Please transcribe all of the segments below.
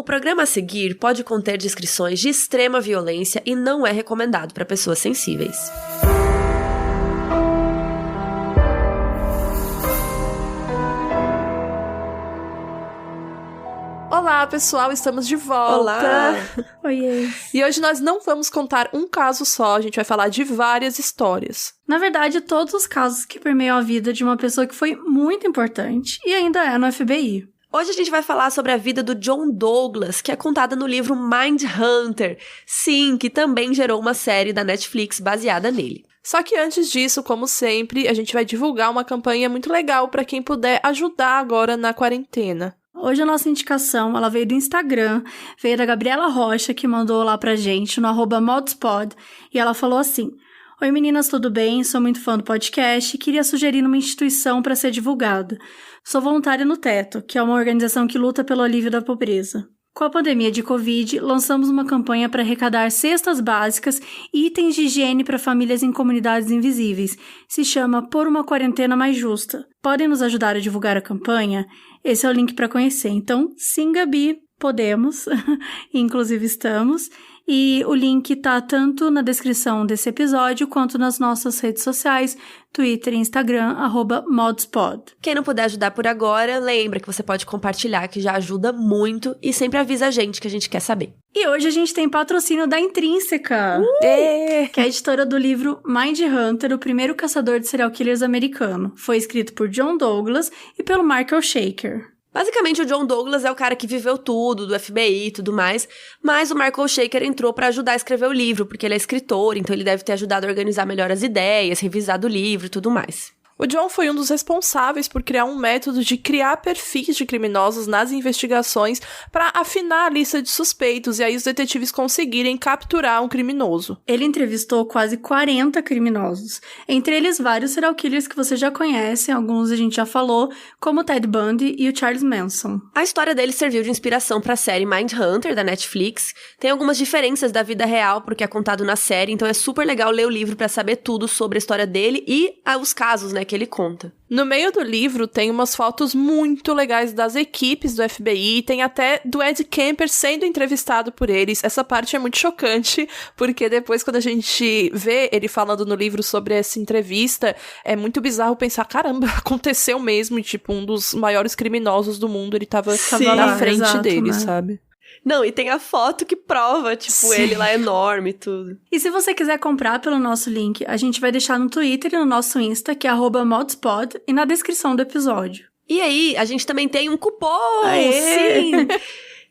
programa a seguir pode conter descrições de extrema violência e não é recomendado para pessoas sensíveis. Olá, pessoal, estamos de volta. Olá! Oiê! E hoje nós não vamos contar um caso só, a gente vai falar de várias histórias. Na verdade, todos os casos que permeiam a vida de uma pessoa que foi muito importante e ainda é no FBI. Hoje a gente vai falar sobre a vida do John Douglas, que é contada no livro Mindhunter. Sim, que também gerou uma série da Netflix baseada nele. Só que antes disso, como sempre, a gente vai divulgar uma campanha muito legal para quem puder ajudar agora na quarentena. Hoje a nossa indicação, ela veio do Instagram, veio da Gabriela Rocha, que mandou lá pra gente no @modspod, e ela falou assim: Oi meninas, tudo bem? Sou muito fã do podcast e queria sugerir uma instituição para ser divulgada. Sou voluntária no Teto, que é uma organização que luta pelo alívio da pobreza. Com a pandemia de Covid, lançamos uma campanha para arrecadar cestas básicas e itens de higiene para famílias em comunidades invisíveis. Se chama Por uma Quarentena Mais Justa. Podem nos ajudar a divulgar a campanha? Esse é o link para conhecer. Então, sim, Gabi, podemos. Inclusive estamos. E o link tá tanto na descrição desse episódio quanto nas nossas redes sociais, Twitter e Instagram, @modspod. Quem não puder ajudar por agora, lembra que você pode compartilhar, que já ajuda muito, e sempre avisa a gente que a gente quer saber. E hoje a gente tem patrocínio da Intrínseca, que é a editora do livro Mindhunter, o primeiro caçador de serial killers americano. Foi escrito por John Douglas e pelo Michael Shaker. Basicamente, o John Douglas é o cara que viveu tudo, do FBI e tudo mais, mas o Michael Shaker entrou pra ajudar a escrever o livro, porque ele é escritor, então ele deve ter ajudado a organizar melhor as ideias, revisado o livro e tudo mais. O John foi um dos responsáveis por criar um método de criar perfis de criminosos nas investigações para afinar a lista de suspeitos e aí os detetives conseguirem capturar um criminoso. Ele entrevistou quase 40 criminosos, entre eles vários serial killers que você já conhece, alguns a gente já falou, como o Ted Bundy e o Charles Manson. A história dele serviu de inspiração para a série Mindhunter da Netflix. Tem algumas diferenças da vida real porque é contado na série, então é super legal ler o livro para saber tudo sobre a história dele e os casos, né, que ele conta. No meio do livro tem umas fotos muito legais das equipes do FBI, tem até do Ed Kemper sendo entrevistado por eles. Essa parte é muito chocante, porque depois quando a gente vê ele falando no livro sobre essa entrevista, é muito bizarro pensar, caramba, aconteceu mesmo, e tipo, um dos maiores criminosos do mundo, ele tava na frente exato, dele, né? sabe? Não, e tem a foto que prova, tipo, ele lá enorme e tudo. E se você quiser comprar pelo nosso link, a gente vai deixar no Twitter e no nosso Insta, que é @modspod, e na descrição do episódio. E aí, a gente também tem um cupom! Aê! Sim!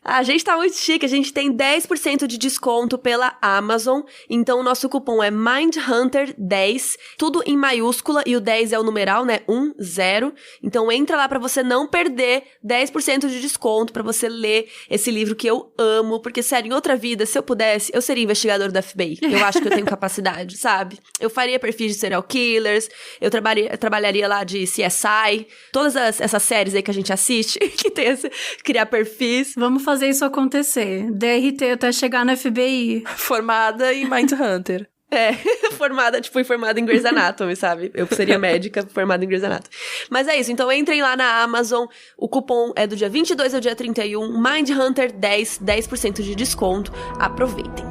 A gente tá muito chique, a gente tem 10% de desconto pela Amazon, então o nosso cupom é Mindhunter10, tudo em maiúscula, e o 10 é o numeral, né, 10, então entra lá pra você não perder 10% de desconto, pra você ler esse livro que eu amo, porque sério, em outra vida, se eu pudesse, eu seria investigador da FBI, eu acho que eu tenho capacidade, sabe? Eu faria perfis de serial killers, eu trabalharia lá de CSI, todas essas séries aí que a gente assiste, que tem esse, criar perfis. Vamos fazer isso acontecer. DRT até chegar no FBI. Formada em Mindhunter. É, formada em Grey's Anatomy, sabe? Eu seria médica formada em Grey's Anatomy. Mas é isso, então entrem lá na Amazon, o cupom é do dia 22 ao dia 31, Mindhunter10, 10% de desconto, aproveitem.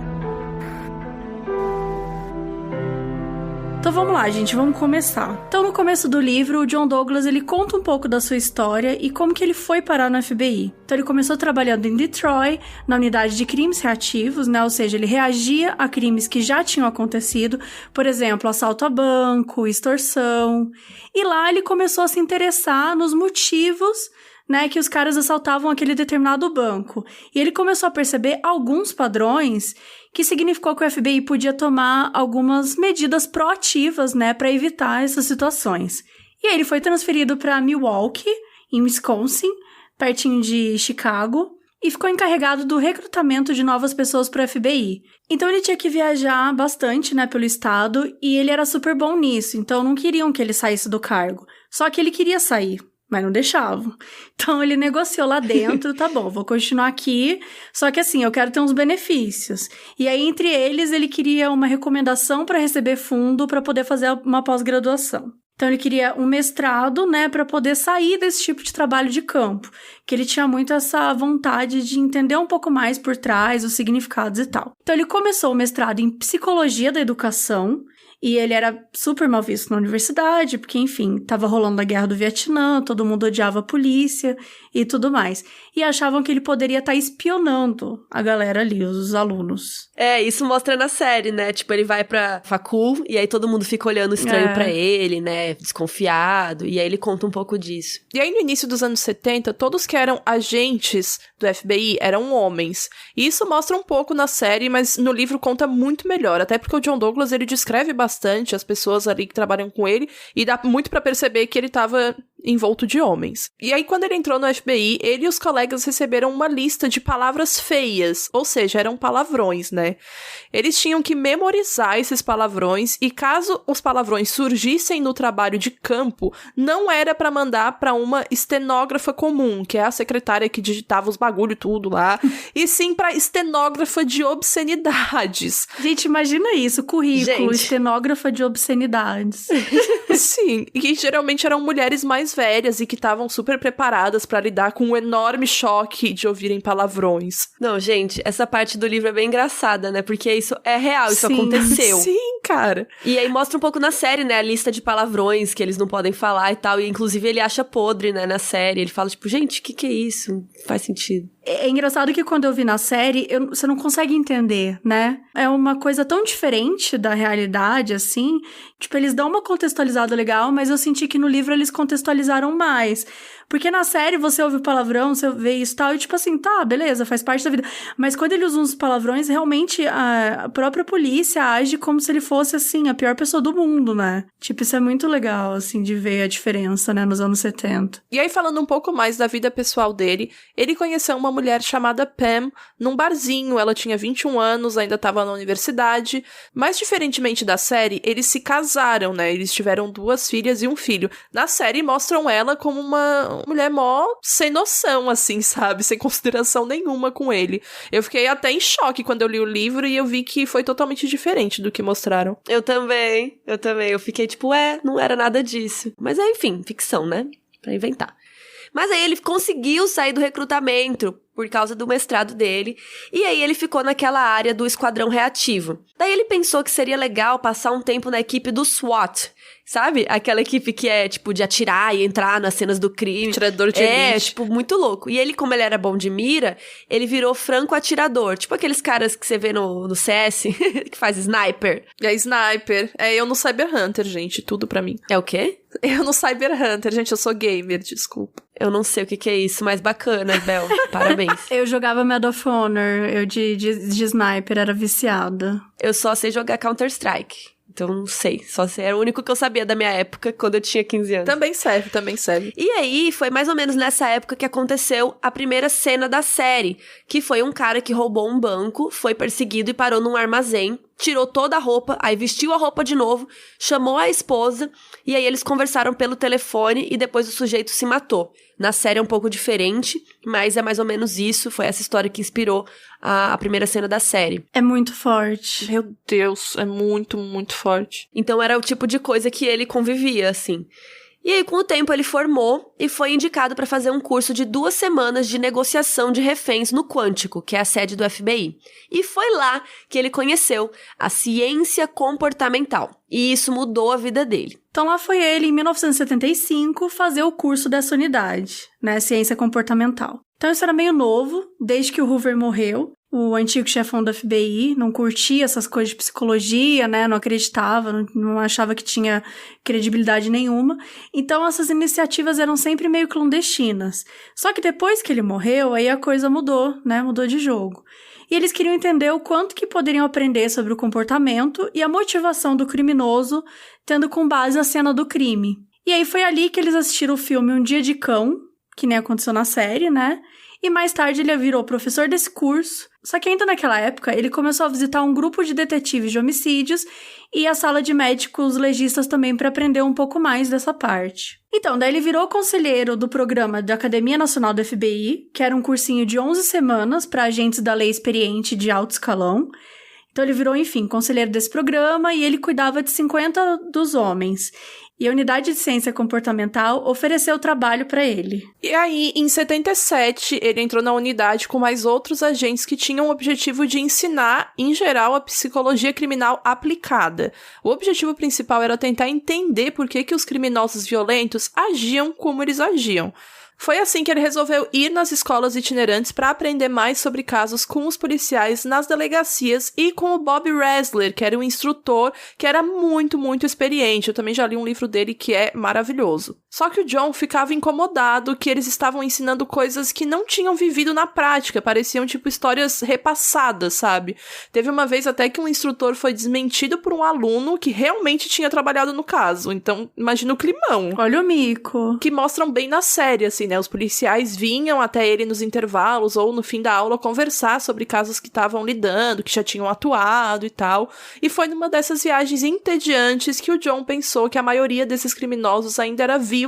Então vamos lá, gente, vamos começar. Então no começo do livro, o John Douglas, ele conta um pouco da sua história e como que ele foi parar no FBI. Então ele começou trabalhando em Detroit, na unidade de crimes reativos, né? Ou seja, ele reagia a crimes que já tinham acontecido, por exemplo, assalto a banco, extorsão. E lá ele começou a se interessar nos motivos, né, que os caras assaltavam aquele determinado banco. E ele começou a perceber alguns padrões que significou que o FBI podia tomar algumas medidas proativas, né, para evitar essas situações. E aí ele foi transferido para Milwaukee, em Wisconsin, pertinho de Chicago, e ficou encarregado do recrutamento de novas pessoas para o FBI. Então ele tinha que viajar bastante, né, pelo estado, e ele era super bom nisso, então não queriam que ele saísse do cargo. Só que ele queria sair, mas não deixavam. Então ele negociou lá dentro, tá bom, vou continuar aqui, só que assim, eu quero ter uns benefícios. E aí, entre eles, ele queria uma recomendação para receber fundo para poder fazer uma pós-graduação. Então ele queria um mestrado, né, para poder sair desse tipo de trabalho de campo, que ele tinha muito essa vontade de entender um pouco mais por trás os significados e tal. Então ele começou o mestrado em Psicologia da Educação, e ele era super mal visto na universidade, porque, enfim, tava rolando a Guerra do Vietnã, todo mundo odiava a polícia e tudo mais. E achavam que ele poderia estar espionando a galera ali, os alunos. Isso mostra na série, né? Tipo, ele vai pra facul e aí todo mundo fica olhando estranho pra ele, né? Desconfiado. E aí ele conta um pouco disso. E aí no início dos anos 70, todos que eram agentes do FBI eram homens. E isso mostra um pouco na série, mas no livro conta muito melhor. Até porque o John Douglas, ele descreve bastante as pessoas ali que trabalham com ele. E dá muito pra perceber que ele tava envolto de homens. E aí quando ele entrou no FBI, ele e os colegas receberam uma lista de palavras feias. Ou seja, eram palavrões, né? Eles tinham que memorizar esses palavrões e caso os palavrões surgissem no trabalho de campo, não era pra mandar pra uma estenógrafa comum, que é a secretária que digitava os bagulho tudo lá, e sim pra estenógrafa de obscenidades. Gente, imagina isso, currículo, estenógrafa de obscenidades. Sim, e geralmente eram mulheres mais velhas e que estavam super preparadas pra lidar com o enorme choque de ouvirem palavrões. Não, gente, essa parte do livro é bem engraçada, né? Porque isso é real, isso aconteceu. Sim, cara. E aí mostra um pouco na série, né? A lista de palavrões que eles não podem falar e tal. E inclusive ele acha podre, né? Na série. Ele fala, tipo, gente, o que é isso? Não faz sentido. É engraçado que quando eu vi na série, você não consegue entender, né? É uma coisa tão diferente da realidade, assim. Tipo, eles dão uma contextualizada legal, mas eu senti que no livro eles contextualizaram mais. Porque na série você ouve o palavrão, você vê isso e tal, e tipo assim, tá, beleza, faz parte da vida. Mas quando ele usa uns palavrões, realmente a própria polícia age como se ele fosse, assim, a pior pessoa do mundo, né? Tipo, isso é muito legal, assim, de ver a diferença, né, nos anos 70. E aí, falando um pouco mais da vida pessoal dele, ele conheceu uma mulher chamada Pam num barzinho. Ela tinha 21 anos, ainda estava na universidade. Mas, diferentemente da série, eles se casaram, né? Eles tiveram 2 filhas e um filho. Na série, mostram ela como uma mulher mó sem noção, assim, sabe? Sem consideração nenhuma com ele. Eu fiquei até em choque quando eu li o livro e eu vi que foi totalmente diferente do que mostraram. Eu também. Eu fiquei tipo, não era nada disso. Mas enfim, ficção, né? Pra inventar. Mas aí ele conseguiu sair do recrutamento por causa do mestrado dele, e aí ele ficou naquela área do esquadrão reativo. Daí ele pensou que seria legal passar um tempo na equipe do SWAT, sabe? Aquela equipe que é, tipo, de atirar e entrar nas cenas do crime. Atirador de elite. Tipo, muito louco. E ele, como ele era bom de mira, ele virou franco atirador. Tipo aqueles caras que você vê no CS, que faz sniper. É sniper. Eu no Cyber Hunter, gente, tudo pra mim. É o quê? Eu no Cyber Hunter, gente, eu sou gamer, desculpa. Eu não sei o que é isso, mas bacana, Bel. Parabéns. Eu jogava Medal of Honor, eu de sniper, era viciada. Eu só sei jogar Counter-Strike. Então, não sei. Era o único que eu sabia da minha época, quando eu tinha 15 anos. Também serve. E aí, foi mais ou menos nessa época que aconteceu a primeira cena da série, que foi um cara que roubou um banco, foi perseguido e parou num armazém, tirou toda a roupa, aí vestiu a roupa de novo, chamou a esposa, e aí eles conversaram pelo telefone e depois o sujeito se matou. Na série é um pouco diferente, mas é mais ou menos isso, foi essa história que inspirou a primeira cena da série. É muito forte. Meu Deus, é muito, muito forte. Então era o tipo de coisa que ele convivia, assim. E aí, com o tempo, ele formou e foi indicado para fazer um curso de 2 semanas de negociação de reféns no Quântico, que é a sede do FBI. E foi lá que ele conheceu a ciência comportamental. E isso mudou a vida dele. Então lá foi ele, em 1975, fazer o curso dessa unidade, né, ciência comportamental. Então isso era meio novo, desde que o Hoover morreu. O antigo chefão do FBI não curtia essas coisas de psicologia, né? Não acreditava, não achava que tinha credibilidade nenhuma. Então, essas iniciativas eram sempre meio clandestinas. Só que depois que ele morreu, aí a coisa mudou, né? Mudou de jogo. E eles queriam entender o quanto que poderiam aprender sobre o comportamento e a motivação do criminoso, tendo com base a cena do crime. E aí foi ali que eles assistiram o filme Um Dia de Cão, que nem aconteceu na série, né? E mais tarde ele virou professor desse curso. Só que ainda naquela época, ele começou a visitar um grupo de detetives de homicídios e a sala de médicos legistas também para aprender um pouco mais dessa parte. Então, daí ele virou conselheiro do programa da Academia Nacional do FBI, que era um cursinho de 11 semanas para agentes da lei experiente de alto escalão. Então ele virou, enfim, conselheiro desse programa e ele cuidava de 50 dos homens. E a unidade de ciência comportamental ofereceu trabalho para ele. E aí, em 77, ele entrou na unidade com mais outros agentes que tinham o objetivo de ensinar, em geral, a psicologia criminal aplicada. O objetivo principal era tentar entender por que os criminosos violentos agiam como eles agiam. Foi assim que ele resolveu ir nas escolas itinerantes para aprender mais sobre casos com os policiais nas delegacias e com o Bob Resler, que era um instrutor que era muito, muito experiente. Eu também já li um livro dele que é maravilhoso. Só que o John ficava incomodado que eles estavam ensinando coisas que não tinham vivido na prática, pareciam tipo histórias repassadas, sabe? Teve uma vez até que um instrutor foi desmentido por um aluno que realmente tinha trabalhado no caso. Então, imagina o climão. Olha o mico. Que mostram bem na série, assim, né? Os policiais vinham até ele nos intervalos ou no fim da aula conversar sobre casos que estavam lidando, que já tinham atuado e tal. E foi numa dessas viagens entediantes que o John pensou que a maioria desses criminosos ainda era vivo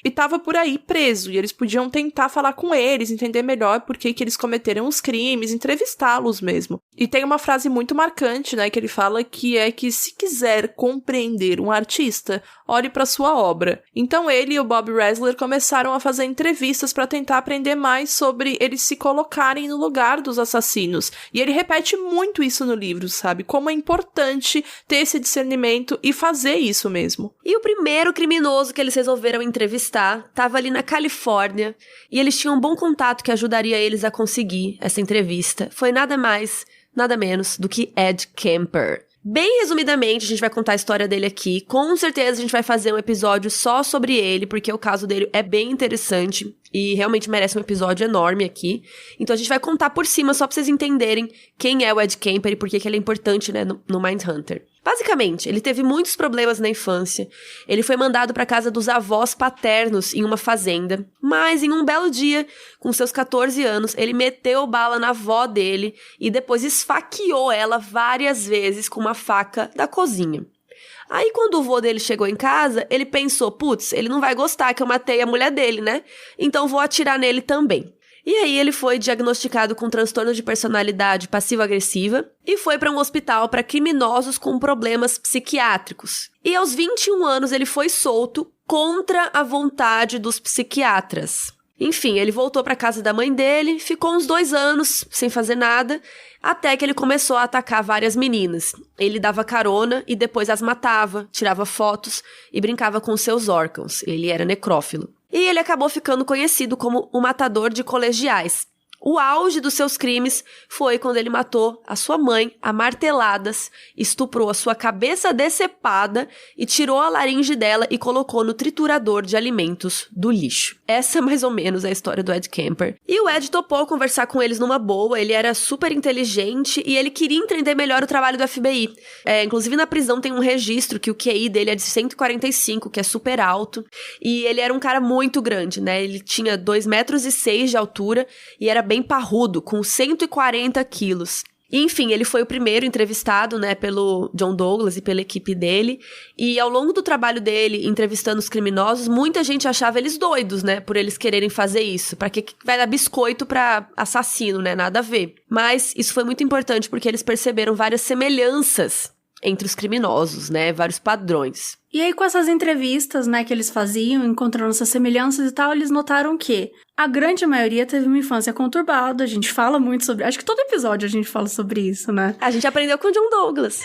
e estava por aí preso. E eles podiam tentar falar com eles, entender melhor por que eles cometeram os crimes, entrevistá-los mesmo. E tem uma frase muito marcante, né, que ele fala que é que se quiser compreender um artista, olhe para sua obra. Então ele e o Bob Resler começaram a fazer entrevistas para tentar aprender mais sobre eles se colocarem no lugar dos assassinos. E ele repete muito isso no livro, sabe? Como é importante ter esse discernimento e fazer isso mesmo. E o primeiro criminoso que eles resolveram entrevistar estava ali na Califórnia e eles tinham um bom contato que ajudaria eles a conseguir essa entrevista. Foi nada mais, nada menos do que Ed Kemper. Bem resumidamente, a gente vai contar a história dele aqui. Com certeza a gente vai fazer um episódio só sobre ele, porque o caso dele é bem interessante e realmente merece um episódio enorme aqui. Então a gente vai contar por cima só pra vocês entenderem quem é o Ed Kemper e por que ele é importante, né, no Mindhunter. Basicamente, ele teve muitos problemas na infância. Ele foi mandado para casa dos avós paternos em uma fazenda. Mas em um belo dia, com seus 14 anos, ele meteu bala na avó dele e depois esfaqueou ela várias vezes com uma faca da cozinha. Aí, quando o vô dele chegou em casa, ele pensou, putz, ele não vai gostar que eu matei a mulher dele, né? Então vou atirar nele também. E aí ele foi diagnosticado com transtorno de personalidade passivo-agressiva e foi para um hospital para criminosos com problemas psiquiátricos. E aos 21 anos ele foi solto contra a vontade dos psiquiatras. Enfim, ele voltou para casa da mãe dele, ficou uns 2 anos sem fazer nada, até que ele começou a atacar várias meninas. Ele dava carona e depois as matava, tirava fotos e brincava com seus órgãos. Ele era necrófilo. E ele acabou ficando conhecido como o matador de colegiais. O auge dos seus crimes foi quando ele matou a sua mãe a marteladas, estuprou a sua cabeça decepada e tirou a laringe dela e colocou no triturador de alimentos do lixo. Essa mais ou menos é a história do Ed Kemper. E o Ed topou conversar com eles numa boa, ele era super inteligente e ele queria entender melhor o trabalho do FBI. Inclusive na prisão tem um registro que o QI dele é de 145, que é super alto, e ele era um cara muito grande, né? Ele tinha 2,6 metros de altura e era bem parrudo, com 140 quilos. Enfim, ele foi o primeiro entrevistado, né, pelo John Douglas e pela equipe dele. E ao longo do trabalho dele, entrevistando os criminosos, muita gente achava eles doidos, né, por eles quererem fazer isso. Pra que vai dar biscoito pra assassino, né, nada a ver. Mas isso foi muito importante porque eles perceberam várias semelhanças entre os criminosos, né, vários padrões. E aí, com essas entrevistas, né, que eles faziam, encontrando essas semelhanças e tal, eles notaram que a grande maioria teve uma infância conturbada. A gente fala muito sobre... Acho que todo episódio a gente fala sobre isso, né? A gente aprendeu com o John Douglas.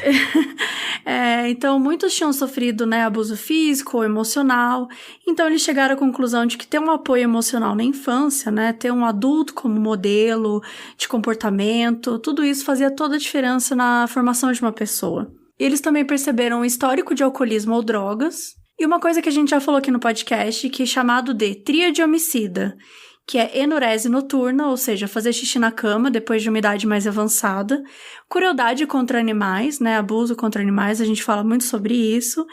Então, muitos tinham sofrido, né, abuso físico ou emocional. Então, eles chegaram à conclusão de que ter um apoio emocional na infância, né, ter um adulto como modelo de comportamento, tudo isso fazia toda a diferença na formação de uma pessoa. Eles também perceberam o histórico de alcoolismo ou drogas. E uma coisa que a gente já falou aqui no podcast, que é chamado de tríade homicida, que é enurese noturna, ou seja, fazer xixi na cama depois de uma idade mais avançada, crueldade contra animais, né, abuso contra animais, a gente fala muito sobre isso,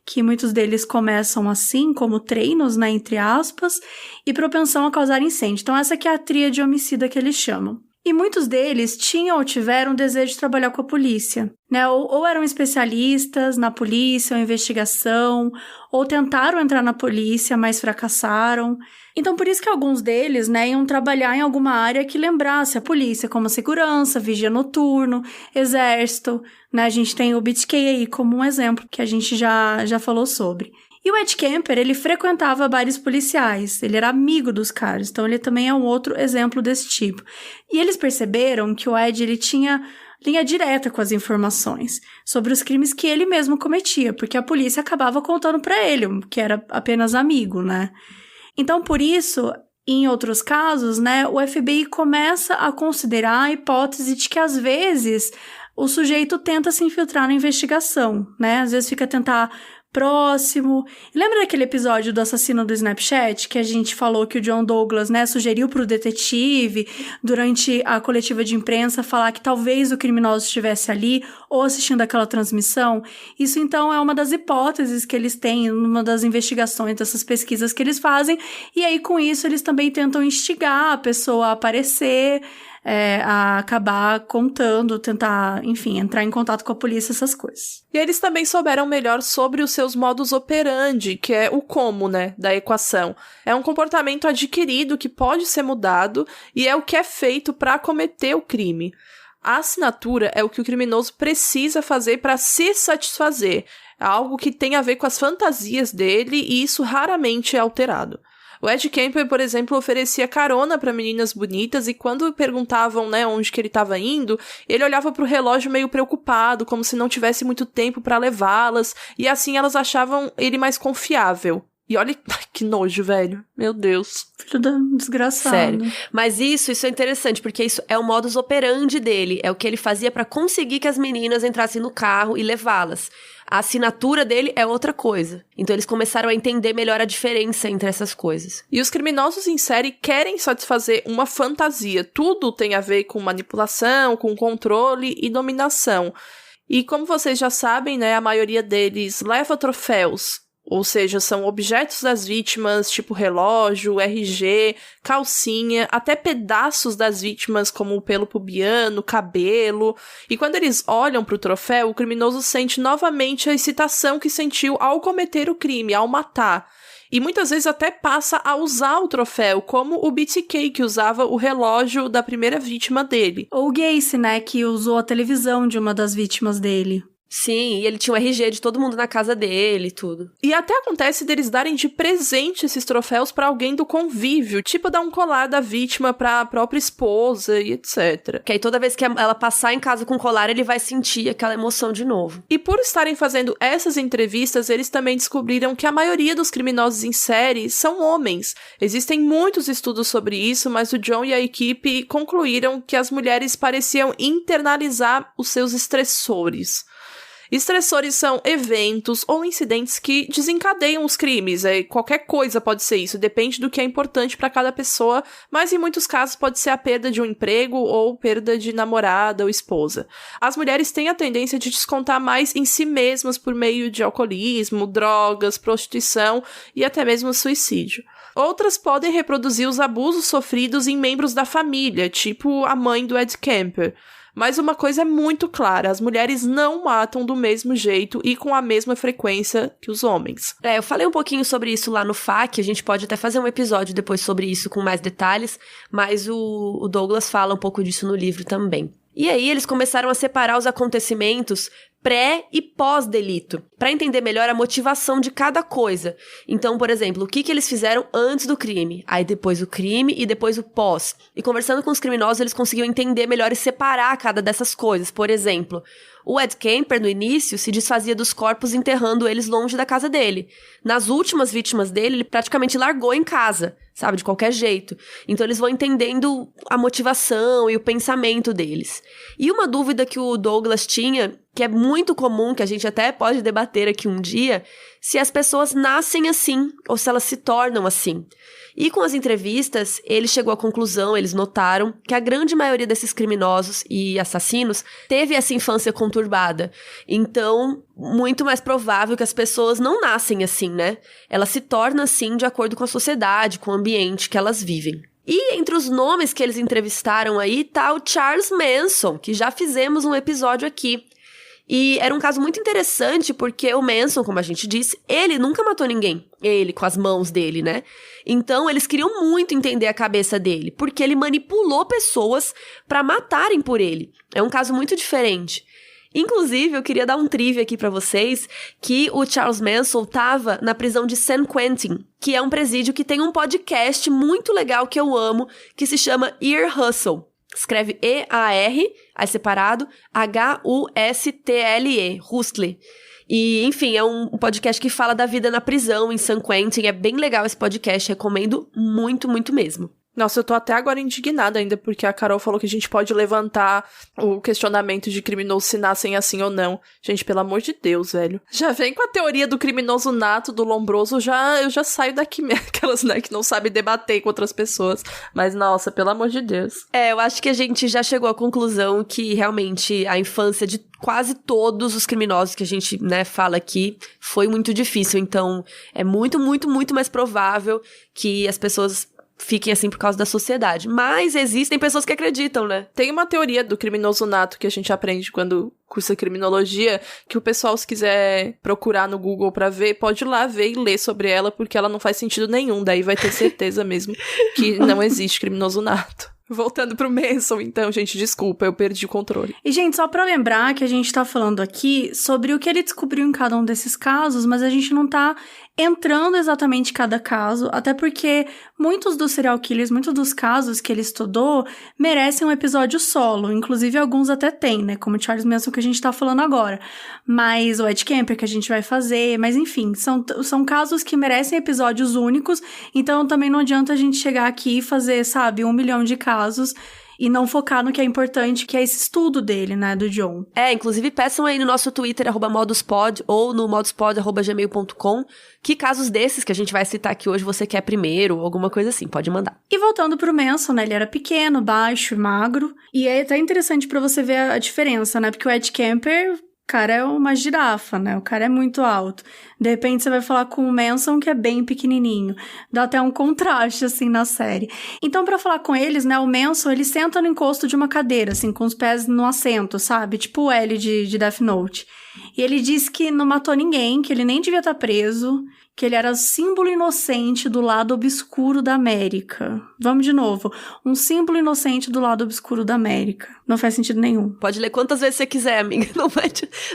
que muitos deles começam assim, como treinos, né, entre aspas, e propensão a causar incêndio. Então essa aqui é a tríade homicida que eles chamam. E muitos deles tinham ou tiveram o desejo de trabalhar com a polícia, né? Ou eram especialistas na polícia ou investigação, ou tentaram entrar na polícia, mas fracassaram. Então, por isso que alguns deles, né, iam trabalhar em alguma área que lembrasse a polícia, como segurança, vigia noturno, exército, né? A gente tem o BTK aí como um exemplo, que a gente já falou sobre. E o Ed Kemper, ele frequentava bares policiais, ele era amigo dos caras, então ele também é um outro exemplo desse tipo. E eles perceberam que o Ed, ele tinha linha direta com as informações sobre os crimes que ele mesmo cometia, porque a polícia acabava contando pra ele, que era apenas amigo, né? Então, por isso, em outros casos, né, o FBI começa a considerar a hipótese de que, às vezes, o sujeito tenta se infiltrar na investigação, né? Às vezes fica tentar próximo. Lembra daquele episódio do assassino do Snapchat, que a gente falou que o John Douglas, né, sugeriu pro detetive, durante a coletiva de imprensa, falar que talvez o criminoso estivesse ali, ou assistindo aquela transmissão? Isso, então, é uma das hipóteses que eles têm, numa das investigações, dessas pesquisas que eles fazem, e aí, com isso, eles também tentam instigar a pessoa a aparecer, a acabar contando, tentar, enfim, entrar em contato com a polícia, essas coisas. E eles também souberam melhor sobre os seus modus operandi, que é o como, né, da equação. É um comportamento adquirido que pode ser mudado e é o que é feito para cometer o crime. A assinatura é o que o criminoso precisa fazer para se satisfazer. É algo que tem a ver com as fantasias dele e isso raramente é alterado. O Ed Kemper, por exemplo, oferecia carona para meninas bonitas e quando perguntavam, né, onde que ele estava indo, ele olhava para o relógio meio preocupado, como se não tivesse muito tempo para levá-las, e assim elas achavam ele mais confiável. E olha que nojo, velho. Meu Deus. Filho da desgraçado. Sério. Mas isso é interessante, porque isso é o modus operandi dele. É o que ele fazia pra conseguir que as meninas entrassem no carro e levá-las. A assinatura dele é outra coisa. Então eles começaram a entender melhor a diferença entre essas coisas. E os criminosos em série querem satisfazer uma fantasia. Tudo tem a ver com manipulação, com controle e dominação. E como vocês já sabem, né, a maioria deles leva troféus. Ou seja, são objetos das vítimas, tipo relógio, RG, calcinha, até pedaços das vítimas, como o pelo pubiano, cabelo. E quando eles olham para o troféu, o criminoso sente novamente a excitação que sentiu ao cometer o crime, ao matar. E muitas vezes até passa a usar o troféu, como o BTK, que usava o relógio da primeira vítima dele. Ou o Gacy, né, que usou a televisão de uma das vítimas dele. Sim, e ele tinha o RG de todo mundo na casa dele e tudo. E até acontece deles darem de presente esses troféus pra alguém do convívio, tipo dar um colar da vítima pra própria esposa e etc. Que aí toda vez que ela passar em casa com o colar, ele vai sentir aquela emoção de novo. E por estarem fazendo essas entrevistas, eles também descobriram que a maioria dos criminosos em série são homens. Existem muitos estudos sobre isso, mas o John e a equipe concluíram que as mulheres pareciam internalizar os seus estressores. Estressores são eventos ou incidentes que desencadeiam os crimes. Qualquer coisa pode ser isso, depende do que é importante para cada pessoa, mas em muitos casos pode ser a perda de um emprego ou perda de namorada ou esposa. As mulheres têm a tendência de descontar mais em si mesmas por meio de alcoolismo, drogas, prostituição e até mesmo suicídio. Outras podem reproduzir os abusos sofridos em membros da família, tipo a mãe do Ed Kemper. Mas uma coisa é muito clara, as mulheres não matam do mesmo jeito e com a mesma frequência que os homens. Eu falei um pouquinho sobre isso lá no FAQ, a gente pode até fazer um episódio depois sobre isso com mais detalhes, mas o Douglas fala um pouco disso no livro também. E aí eles começaram a separar os acontecimentos pré- e pós-delito, para entender melhor a motivação de cada coisa. Então, por exemplo, o que eles fizeram antes do crime, aí depois o crime e depois o pós. E conversando com os criminosos, eles conseguiam entender melhor e separar cada dessas coisas. Por exemplo, o Ed Kemper, no início, se desfazia dos corpos enterrando eles longe da casa dele. Nas últimas vítimas dele, ele praticamente largou em casa, sabe, de qualquer jeito. Então eles vão entendendo a motivação e o pensamento deles. E uma dúvida que o Douglas tinha, que é muito comum, que a gente até pode debater aqui um dia, se as pessoas nascem assim, ou se elas se tornam assim. E com as entrevistas, ele chegou à conclusão, eles notaram, que a grande maioria desses criminosos e assassinos teve essa infância conturbada. Então, muito mais provável que as pessoas não nascem assim, né? Elas se tornam assim de acordo com a sociedade, com o ambiente que elas vivem. E entre os nomes que eles entrevistaram aí tá o Charles Manson, que já fizemos um episódio aqui. E era um caso muito interessante porque o Manson, como a gente disse, ele nunca matou ninguém. Ele, com as mãos dele, né? Então, eles queriam muito entender a cabeça dele, porque ele manipulou pessoas pra matarem por ele. É um caso muito diferente. Inclusive, eu queria dar um trivia aqui pra vocês, que o Charles Manson tava na prisão de San Quentin, que é um presídio que tem um podcast muito legal que eu amo, que se chama Ear Hustle. Escreve E-A-R, aí separado, H-U-S-T-L-E, Hustle. E, enfim, é um podcast que fala da vida na prisão em San Quentin. É bem legal esse podcast, recomendo muito, muito mesmo. Nossa, eu tô até agora indignada ainda, porque a Carol falou que a gente pode levantar o questionamento de criminosos se nascem assim ou não. Gente, pelo amor de Deus, velho. Já vem com a teoria do criminoso nato, do lombroso, eu já saio daqui, aquelas, né, que não sabem debater com outras pessoas. Mas, nossa, pelo amor de Deus. Eu acho que a gente já chegou à conclusão que, realmente, a infância de quase todos os criminosos que a gente, né, fala aqui foi muito difícil. Então, é muito, muito, muito mais provável que as pessoas fiquem assim por causa da sociedade. Mas existem pessoas que acreditam, né? Tem uma teoria do criminoso nato que a gente aprende quando cursa criminologia, que o pessoal, se quiser procurar no Google pra ver, pode ir lá ver e ler sobre ela, porque ela não faz sentido nenhum. Daí vai ter certeza mesmo que não existe criminoso nato. Voltando pro Manson, então, gente, desculpa, eu perdi o controle. E, gente, só pra lembrar que a gente tá falando aqui sobre o que ele descobriu em cada um desses casos, mas a gente não tá entrando exatamente em cada caso, até porque muitos dos serial killers, muitos dos casos que ele estudou, merecem um episódio solo, inclusive alguns até tem, né, como o Charles Manson que a gente tá falando agora, mas o Ed Kemper que a gente vai fazer, mas enfim, são casos que merecem episódios únicos, então também não adianta a gente chegar aqui e fazer, sabe, 1 milhão de casos e não focar no que é importante, que é esse estudo dele, né, do John. Inclusive peçam aí no nosso Twitter, @moduspod, ou no moduspod@gmail.com, que casos desses que a gente vai citar aqui hoje você quer primeiro, ou alguma coisa assim, pode mandar. E voltando pro Manson, né, ele era pequeno, baixo, magro, e é até interessante pra você ver a diferença, né, porque o Ed Kemper, o cara é uma girafa, né? O cara é muito alto. De repente você vai falar com o Manson, que é bem pequenininho. Dá até um contraste, assim, na série. Então, pra falar com eles, né? O Manson, ele senta no encosto de uma cadeira, assim, com os pés no assento, sabe? Tipo o L de Death Note. E ele diz que não matou ninguém, que ele nem devia estar preso, que ele era símbolo inocente do lado obscuro da América. Vamos de novo. Um símbolo inocente do lado obscuro da América. Não faz sentido nenhum. Pode ler quantas vezes você quiser, amiga.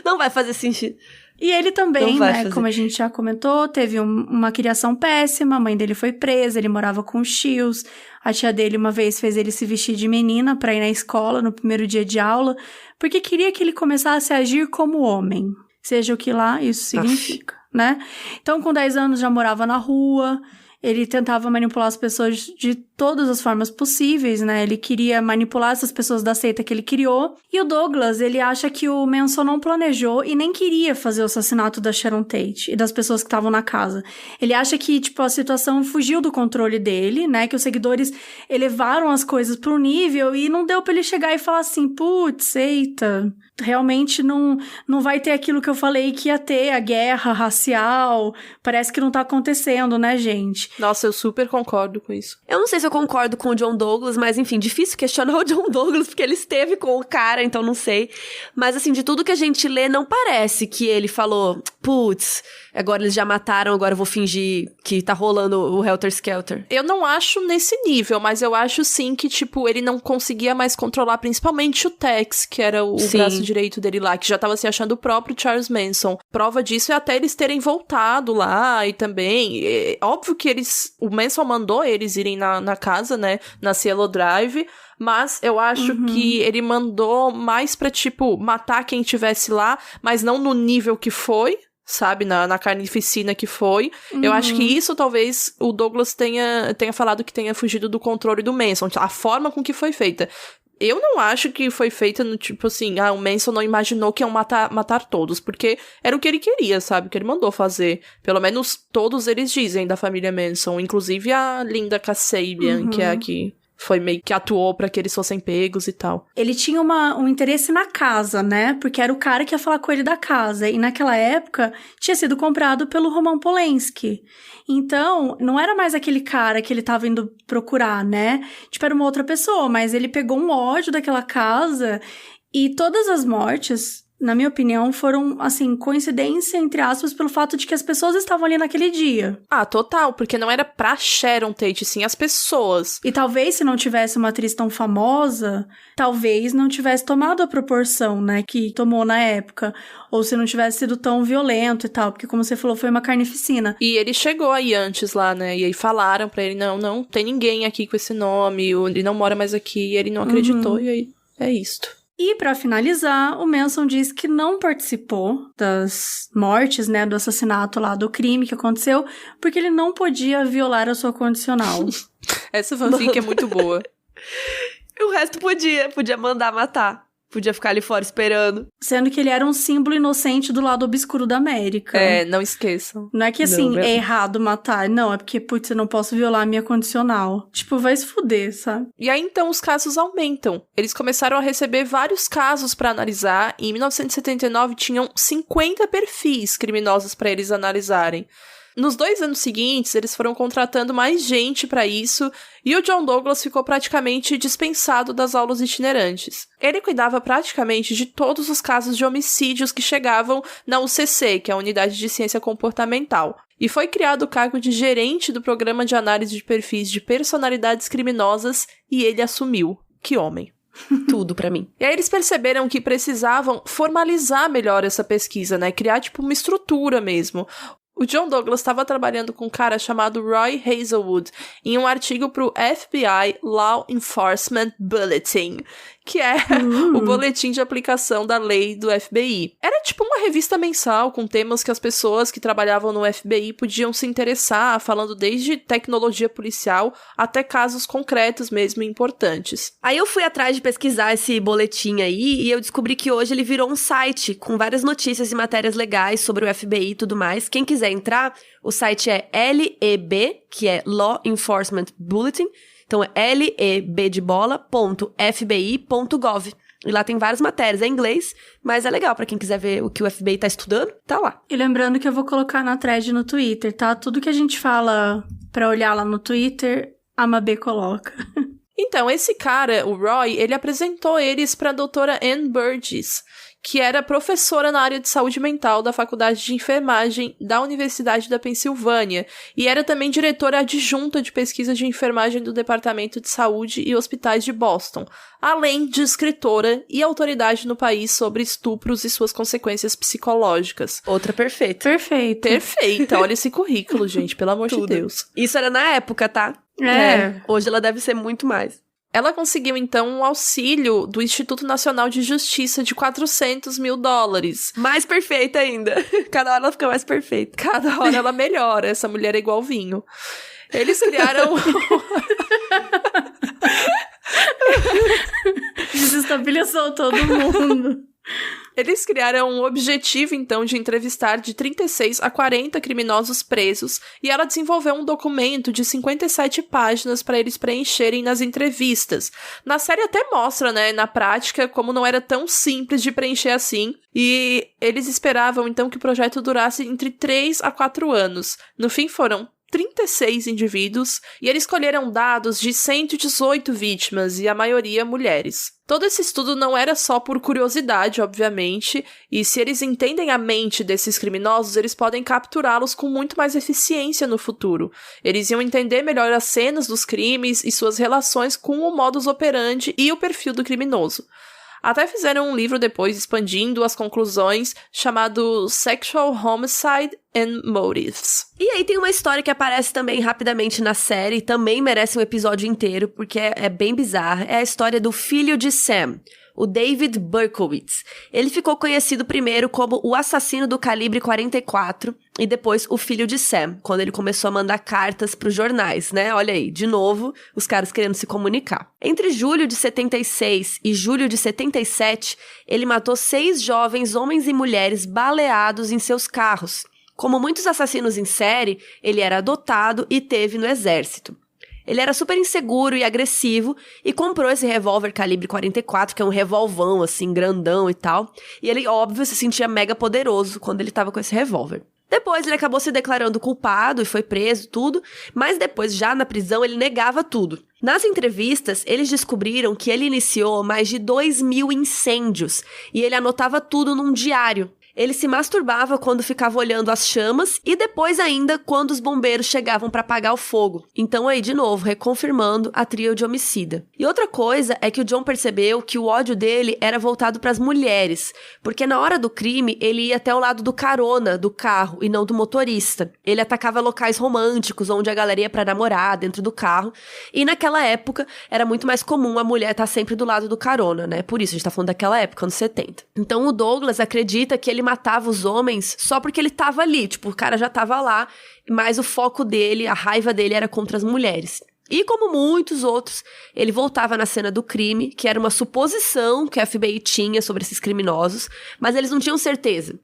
Não vai fazer sentido. E ele também, né, como a gente já comentou, teve uma criação péssima, a mãe dele foi presa, ele morava com os tios, a tia dele uma vez fez ele se vestir de menina pra ir na escola no primeiro dia de aula, porque queria que ele começasse a agir como homem, seja o que lá isso significa, né? Então, com 10 anos já morava na rua, ele tentava manipular as pessoas de todas as formas possíveis, né? Ele queria manipular essas pessoas da seita que ele criou. E o Douglas, ele acha que o Manson não planejou e nem queria fazer o assassinato da Sharon Tate e das pessoas que estavam na casa. Ele acha que, tipo, a situação fugiu do controle dele, né? Que os seguidores elevaram as coisas para um nível e não deu pra ele chegar e falar assim, putz, eita, realmente não vai ter aquilo que eu falei que ia ter, a guerra racial, parece que não tá acontecendo, né, gente? Nossa, eu super concordo com isso. Eu não sei se eu concordo com o John Douglas, mas enfim, difícil questionar o John Douglas, porque ele esteve com o cara, então não sei. Mas assim, de tudo que a gente lê, não parece que ele falou, putz, agora eles já mataram, agora eu vou fingir que tá rolando o Helter Skelter. Eu não acho nesse nível, mas eu acho sim que, tipo, ele não conseguia mais controlar, principalmente o Tex, que era o braço direito dele lá, que já tava se achando o próprio Charles Manson. Prova disso é até eles terem voltado lá e também, óbvio que o Manson mandou eles irem na casa, né, na Cielo Drive, mas eu acho que ele mandou mais pra, tipo, matar quem tivesse lá, mas não no nível que foi, sabe, na carnificina que foi. Eu acho que isso talvez o Douglas tenha falado que tenha fugido do controle do Manson, a forma com que foi feita. Eu não acho que foi feita no tipo assim, o Manson não imaginou que iam matar todos, porque era o que ele queria, sabe, o que ele mandou fazer. Pelo menos todos eles dizem da família Manson, inclusive a Linda Kasabian, que é a que foi meio que atuou pra que eles fossem pegos e tal. Ele tinha um interesse na casa, né? Porque era o cara que ia falar com ele da casa. E naquela época, tinha sido comprado pelo Roman Polanski. Então, não era mais aquele cara que ele tava indo procurar, né? Tipo, era uma outra pessoa, mas ele pegou um ódio daquela casa e todas as mortes, na minha opinião, foram, assim, coincidência, entre aspas, pelo fato de que as pessoas estavam ali naquele dia. Ah, total, porque não era pra Sharon Tate, sim as pessoas. E talvez, se não tivesse uma atriz tão famosa, talvez não tivesse tomado a proporção, né, que tomou na época. Ou se não tivesse sido tão violento e tal, porque como você falou, foi uma carnificina. E ele chegou aí antes lá, né, e aí falaram pra ele, não tem ninguém aqui com esse nome, ele não mora mais aqui, e ele não acreditou, e aí é isto. E, pra finalizar, o Manson diz que não participou das mortes, né, do assassinato lá, do crime que aconteceu, porque ele não podia violar a sua condicional. Essa fanfic é muito boa. E o resto podia mandar matar. Podia ficar ali fora esperando. Sendo que ele era um símbolo inocente do lado obscuro da América. É, não esqueçam. Não é que, assim, é errado matar. Não, é porque, putz, eu não posso violar a minha condicional. Tipo, vai se fuder, sabe? E aí, então, os casos aumentam. Eles começaram a receber vários casos pra analisar, e em 1979 tinham 50 perfis criminosos pra eles analisarem. Nos 2 anos seguintes, eles foram contratando mais gente pra isso, e o John Douglas ficou praticamente dispensado das aulas itinerantes. Ele cuidava praticamente de todos os casos de homicídios que chegavam na UCC, que é a Unidade de Ciência Comportamental. E foi criado o cargo de gerente do programa de análise de perfis de personalidades criminosas, e ele assumiu. Que homem. Tudo pra mim. E aí eles perceberam que precisavam formalizar melhor essa pesquisa, né? Criar, tipo, uma estrutura mesmo. O John Douglas estava trabalhando com um cara chamado Roy Hazelwood em um artigo para o FBI Law Enforcement Bulletin, que é o boletim de aplicação da lei do FBI. Era tipo uma revista mensal com temas que as pessoas que trabalhavam no FBI podiam se interessar, falando desde tecnologia policial até casos concretos mesmo importantes. Aí eu fui atrás de pesquisar esse boletim aí e eu descobri que hoje ele virou um site com várias notícias e matérias legais sobre o FBI e tudo mais. Quem quiser entrar, o site é LEB, que é Law Enforcement Bulletin. Então é leb.fbi.gov. E lá tem várias matérias, é em inglês, mas é legal pra quem quiser ver o que o FBI tá estudando, tá lá. E lembrando que eu vou colocar na thread no Twitter, tá? Tudo que a gente fala pra olhar lá no Twitter, a Mabê coloca. Então, esse cara, o Roy, ele apresentou eles pra doutora Ann Burgess, que era professora na área de saúde mental da Faculdade de Enfermagem da Universidade da Pensilvânia e era também diretora adjunta de pesquisa de enfermagem do Departamento de Saúde e Hospitais de Boston, além de escritora e autoridade no país sobre estupros e suas consequências psicológicas. Outra perfeita. Perfeita, olha esse currículo, gente, pelo amor de Deus. Isso era na época, tá? Hoje ela deve ser muito mais. Ela conseguiu, então, um auxílio do Instituto Nacional de Justiça de $400 mil. Mais perfeita ainda. Cada hora ela fica mais perfeita. Cada hora ela melhora. Essa mulher é igual vinho. Eles criaram... Desestabilizou todo mundo. Eles criaram um objetivo, então, de entrevistar de 36 a 40 criminosos presos e ela desenvolveu um documento de 57 páginas para eles preencherem nas entrevistas. Na série até mostra, né, na prática, como não era tão simples de preencher assim e eles esperavam, então, que o projeto durasse entre 3 a 4 anos. No fim, foram 36 indivíduos, e eles escolheram dados de 118 vítimas, e a maioria mulheres. Todo esse estudo não era só por curiosidade, obviamente, e se eles entendem a mente desses criminosos, eles podem capturá-los com muito mais eficiência no futuro. Eles iam entender melhor as cenas dos crimes e suas relações com o modus operandi e o perfil do criminoso. Até fizeram um livro depois expandindo as conclusões, chamado Sexual Homicide and Motives. E aí tem uma história que aparece também rapidamente na série, também merece um episódio inteiro, porque é bem bizarra. É a história do filho de Sam, o David Berkowitz. Ele ficou conhecido primeiro como o assassino do calibre 44 e depois o filho de Sam, quando ele começou a mandar cartas para os jornais, né? Olha aí, de novo, os caras querendo se comunicar. Entre julho de 76 e julho de 77, ele matou 6 jovens homens e mulheres baleados em seus carros. Como muitos assassinos em série, ele era adotado e teve no exército. Ele era super inseguro e agressivo e comprou esse revólver calibre 44, que é um revolvão, assim, grandão e tal. E ele, óbvio, se sentia mega poderoso quando ele tava com esse revólver. Depois ele acabou se declarando culpado e foi preso, tudo, mas depois, já na prisão, ele negava tudo. Nas entrevistas, eles descobriram que ele iniciou mais de 2.000 incêndios e ele anotava tudo num diário. Ele se masturbava quando ficava olhando as chamas e depois ainda quando os bombeiros chegavam para apagar o fogo. Então aí, de novo, reconfirmando a tríade homicida. E outra coisa é que o John percebeu que o ódio dele era voltado para as mulheres, porque na hora do crime ele ia até o lado do carona do carro e não do motorista. Ele atacava locais românticos onde a galera ia para namorar dentro do carro, e naquela época era muito mais comum a mulher estar sempre do lado do carona, né? Por isso a gente tá falando daquela época, anos 70. Então o Douglas acredita que ele matava os homens só porque ele tava ali, tipo, o cara já tava lá, mas o foco dele, a raiva dele era contra as mulheres. E como muitos outros, ele voltava na cena do crime, que era uma suposição que a FBI tinha sobre esses criminosos, mas eles não tinham certeza.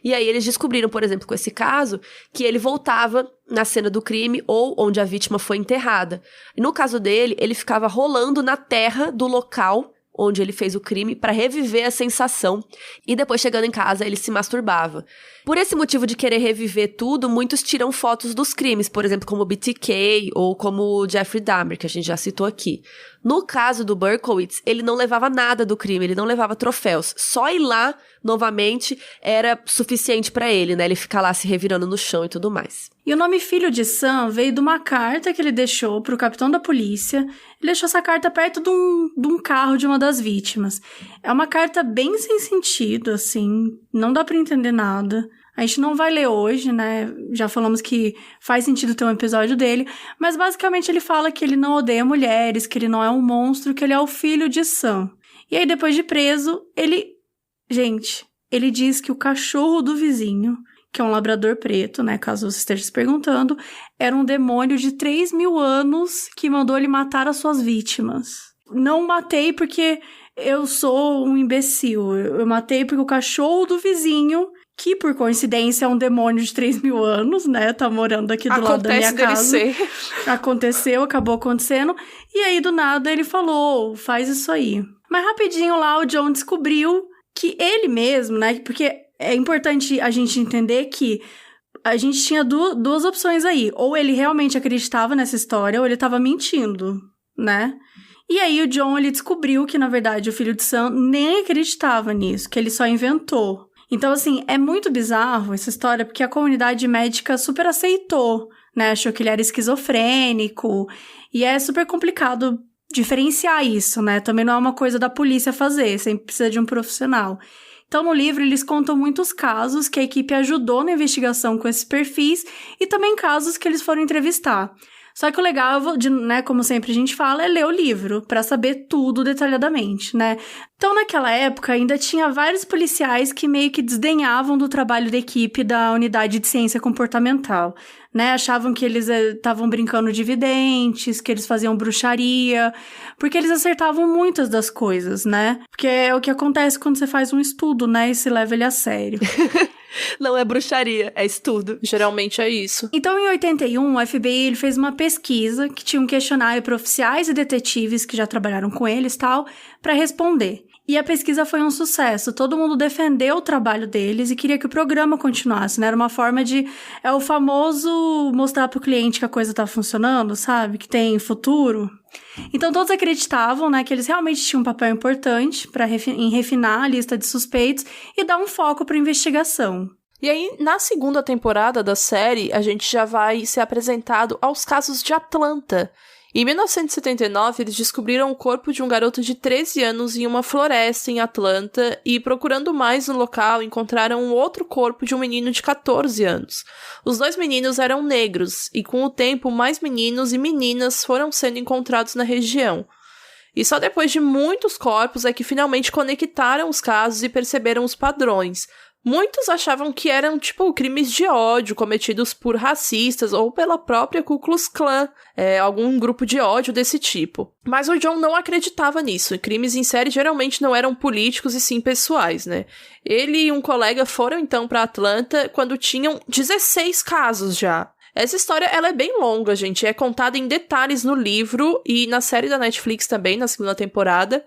E aí eles descobriram, por exemplo, com esse caso, que ele voltava na cena do crime ou onde a vítima foi enterrada. E no caso dele, ele ficava rolando na terra do local onde ele fez o crime para reviver a sensação, e depois, chegando em casa, ele se masturbava. Por esse motivo de querer reviver tudo, muitos tiram fotos dos crimes, por exemplo, como o BTK ou como o Jeffrey Dahmer, que a gente já citou aqui. No caso do Berkowitz, ele não levava nada do crime, ele não levava troféus. Só ir lá, novamente, era suficiente pra ele, né? Ele ficar lá se revirando no chão e tudo mais. E o nome Filho de Sam veio de uma carta que ele deixou pro capitão da polícia. Ele deixou essa carta perto de um carro de uma das vítimas. É uma carta bem sem sentido, assim, não dá pra entender nada. A gente não vai ler hoje, né? Já falamos que faz sentido ter um episódio dele, mas basicamente ele fala que ele não odeia mulheres, que ele não é um monstro, que ele é o filho de Sam. E aí, depois de preso, ele diz que o cachorro do vizinho, que é um labrador preto, né, caso você esteja se perguntando, era um demônio de 3.000 anos que mandou ele matar as suas vítimas. Não matei porque eu sou um imbecil. Eu matei porque o cachorro do vizinho, que por coincidência é um demônio de 3.000 anos, né, tá morando aqui do lado da minha casa. Aconteceu, acabou acontecendo. E aí, do nada, ele falou, faz isso aí. Mas rapidinho lá, o John descobriu que ele mesmo, né, porque é importante a gente entender que a gente tinha duas opções aí. Ou ele realmente acreditava nessa história, ou ele tava mentindo, né? E aí o John, ele descobriu que, na verdade, o filho de Sam nem acreditava nisso, que ele só inventou. Então, assim, é muito bizarro essa história, porque a comunidade médica super aceitou, né? Achou que ele era esquizofrênico, e é super complicado diferenciar isso, né? Também não é uma coisa da polícia fazer, sempre precisa de um profissional. Então, no livro, eles contam muitos casos que a equipe ajudou na investigação com esses perfis e também casos que eles foram entrevistar. Só que o legal, né, como sempre a gente fala, é ler o livro, pra saber tudo detalhadamente, né? Então, naquela época, ainda tinha vários policiais que meio que desdenhavam do trabalho da equipe da unidade de ciência comportamental, né? Achavam que eles estavam brincando de videntes, que eles faziam bruxaria, porque eles acertavam muitas das coisas, né? Porque é o que acontece quando você faz um estudo, né, e se leva ele a sério. Não é bruxaria, é estudo. Geralmente é isso. Então, em 81, o FBI ele fez uma pesquisa que tinha um questionário para oficiais e detetives que já trabalharam com eles e tal, para responder. E a pesquisa foi um sucesso. Todo mundo defendeu o trabalho deles e queria que o programa continuasse, né? Era uma forma de... É o famoso mostrar pro cliente que a coisa tá funcionando, sabe? Que tem futuro. Então, todos acreditavam, né, que eles realmente tinham um papel importante em refinar a lista de suspeitos e dar um foco para a investigação. E aí, na segunda temporada da série, a gente já vai ser apresentado aos casos de Atlanta. Em 1979, eles descobriram o corpo de um garoto de 13 anos em uma floresta em Atlanta e, procurando mais no local, encontraram um outro corpo de um menino de 14 anos. Os dois meninos eram negros e, com o tempo, mais meninos e meninas foram sendo encontrados na região. E só depois de muitos corpos é que finalmente conectaram os casos e perceberam os padrões. Muitos achavam que eram, crimes de ódio cometidos por racistas ou pela própria Ku Klux Klan, algum grupo de ódio desse tipo. Mas o John não acreditava nisso, e crimes em série geralmente não eram políticos e sim pessoais, né? Ele e um colega foram então para Atlanta quando tinham 16 casos já. Essa história, ela é bem longa, gente. É contada em detalhes no livro e na série da Netflix também, na 2ª temporada.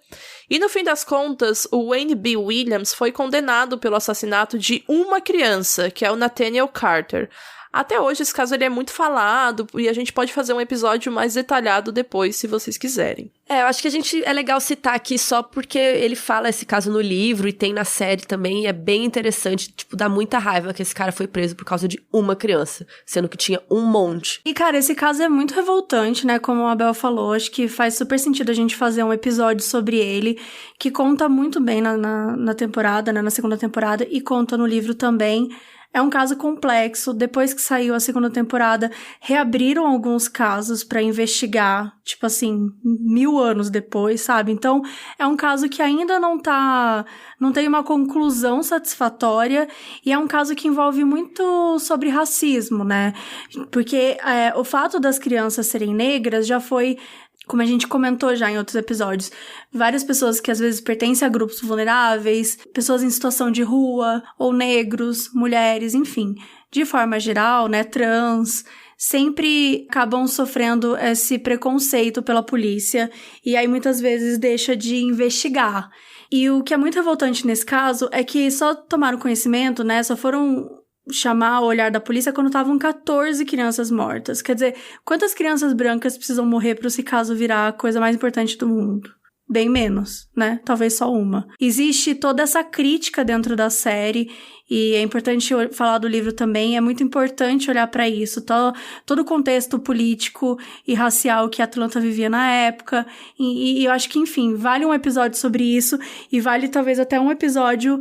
E no fim das contas, o Wayne B. Williams foi condenado pelo assassinato de uma criança, que é o Nathaniel Carter. Até hoje, esse caso ele é muito falado e a gente pode fazer um episódio mais detalhado depois, se vocês quiserem. Eu acho que é legal citar aqui só porque ele fala esse caso no livro e tem na série também, e é bem interessante, tipo, dá muita raiva que esse cara foi preso por causa de uma criança, sendo que tinha um monte. E, cara, esse caso é muito revoltante, né, como a Abel falou, acho que faz super sentido a gente fazer um episódio sobre ele, que conta muito bem na temporada, né, na 2ª temporada, e conta no livro também. É um caso complexo. Depois que saiu a 2ª temporada, reabriram alguns casos pra investigar, tipo assim, 1000 anos depois, sabe? Então, é um caso que ainda não tem uma conclusão satisfatória, e é um caso que envolve muito sobre racismo, né? Porque o fato das crianças serem negras já foi, como a gente comentou já em outros episódios, várias pessoas que às vezes pertencem a grupos vulneráveis, pessoas em situação de rua, ou negros, mulheres, enfim. De forma geral, né, trans, sempre acabam sofrendo esse preconceito pela polícia, e aí muitas vezes deixa de investigar. E o que é muito revoltante nesse caso é que só tomaram conhecimento, né, só foram chamar o olhar da polícia quando estavam 14 crianças mortas. Quer dizer, quantas crianças brancas precisam morrer para esse caso virar a coisa mais importante do mundo? Bem menos, né? Talvez só uma. Existe toda essa crítica dentro da série, e é importante falar do livro também, é muito importante olhar para isso, todo o contexto político e racial que a Atlanta vivia na época, e eu acho que, enfim, vale um episódio sobre isso, e vale talvez até um episódio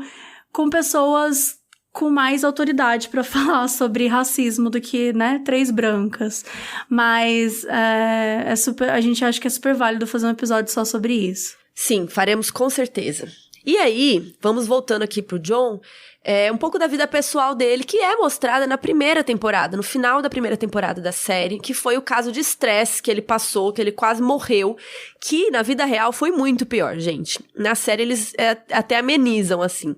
com pessoas com mais autoridade para falar sobre racismo do que, né, 3 brancas. Mas a gente acha que é super válido fazer um episódio só sobre isso. Sim, faremos com certeza. E aí, vamos voltando aqui pro John, um pouco da vida pessoal dele, que é mostrada na 1ª temporada, no final da 1ª temporada da série, que foi o caso de estresse que ele passou, que ele quase morreu, que na vida real foi muito pior, gente. Na série eles até amenizam, assim.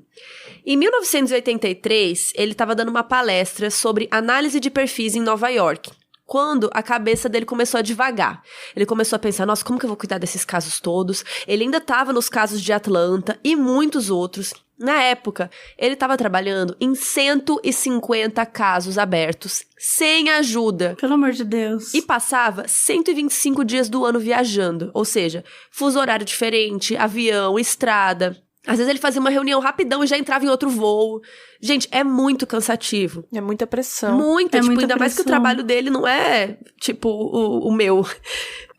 Em 1983, ele estava dando uma palestra sobre análise de perfis em Nova York, quando a cabeça dele começou a divagar. Ele começou a pensar, nossa, como que eu vou cuidar desses casos todos? Ele ainda estava nos casos de Atlanta e muitos outros. Na época, ele estava trabalhando em 150 casos abertos, sem ajuda. Pelo amor de Deus. E passava 125 dias do ano viajando, ou seja, fuso horário diferente, avião, estrada. Às vezes ele fazia uma reunião rapidão e já entrava em outro voo. Gente, é muito cansativo. É muita pressão. Muita, muita ainda pressão. Mais que o trabalho dele não é, tipo, o meu.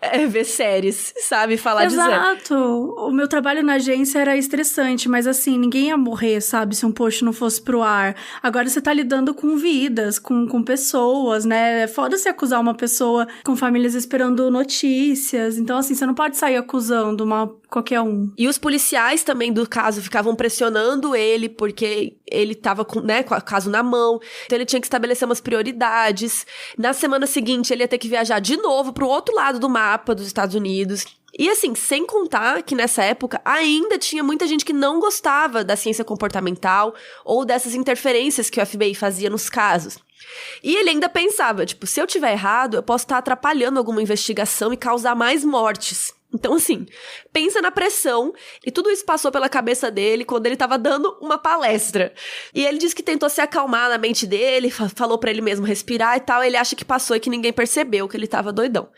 É ver séries, sabe? Falar de séries. Exato. O meu trabalho na agência era estressante, mas assim, ninguém ia morrer, sabe? Se um post não fosse pro ar. Agora você tá lidando com vidas, com pessoas, né? É foda se acusar uma pessoa com famílias esperando notícias. Então, assim, você não pode sair acusando qualquer um. E os policiais também do caso ficavam pressionando ele, porque ele tava com o caso na mão. Então ele tinha que estabelecer umas prioridades. Na semana seguinte, ele ia ter que viajar de novo pro outro lado do mapa dos Estados Unidos. E assim, sem contar que nessa época ainda tinha muita gente que não gostava da ciência comportamental ou dessas interferências que o FBI fazia nos casos. E ele ainda pensava, tipo, se eu tiver errado, eu posso estar atrapalhando alguma investigação e causar mais mortes. Então, assim, pensa na pressão, e tudo isso passou pela cabeça dele quando ele tava dando uma palestra. E ele disse que tentou se acalmar na mente dele, falou pra ele mesmo respirar e tal, ele acha que passou e que ninguém percebeu que ele tava doidão.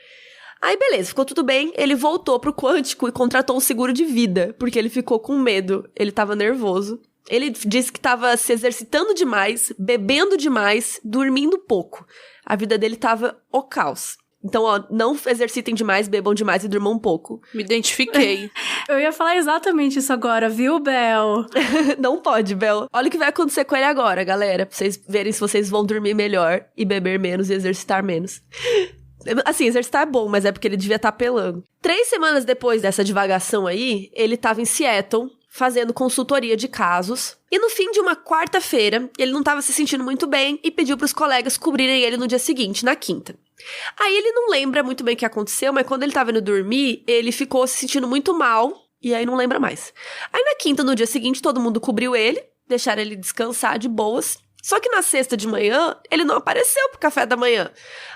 Aí, beleza, ficou tudo bem, ele voltou pro Quântico e contratou um seguro de vida, porque ele ficou com medo, ele tava nervoso. Ele disse que tava se exercitando demais, bebendo demais, dormindo pouco. A vida dele tava o caos. Então, ó, não exercitem demais, bebam demais e durmam um pouco. Me identifiquei. Eu ia falar exatamente isso agora, viu, Bel? Não pode, Bel. Olha o que vai acontecer com ele agora, galera. Pra vocês verem se vocês vão dormir melhor e beber menos e exercitar menos. Assim, exercitar é bom, mas é porque ele devia estar apelando. 3 semanas depois dessa divagação aí, ele tava em Seattle, fazendo consultoria de casos. E no fim de uma quarta-feira, ele não tava se sentindo muito bem e pediu pros colegas cobrirem ele no dia seguinte, na quinta. Aí ele não lembra muito bem o que aconteceu, mas quando ele tava indo dormir, ele ficou se sentindo muito mal, e aí não lembra mais. Aí na quinta, no dia seguinte, todo mundo cobriu ele, deixaram ele descansar de boas. Só que na sexta de manhã, ele não apareceu pro café da manhã.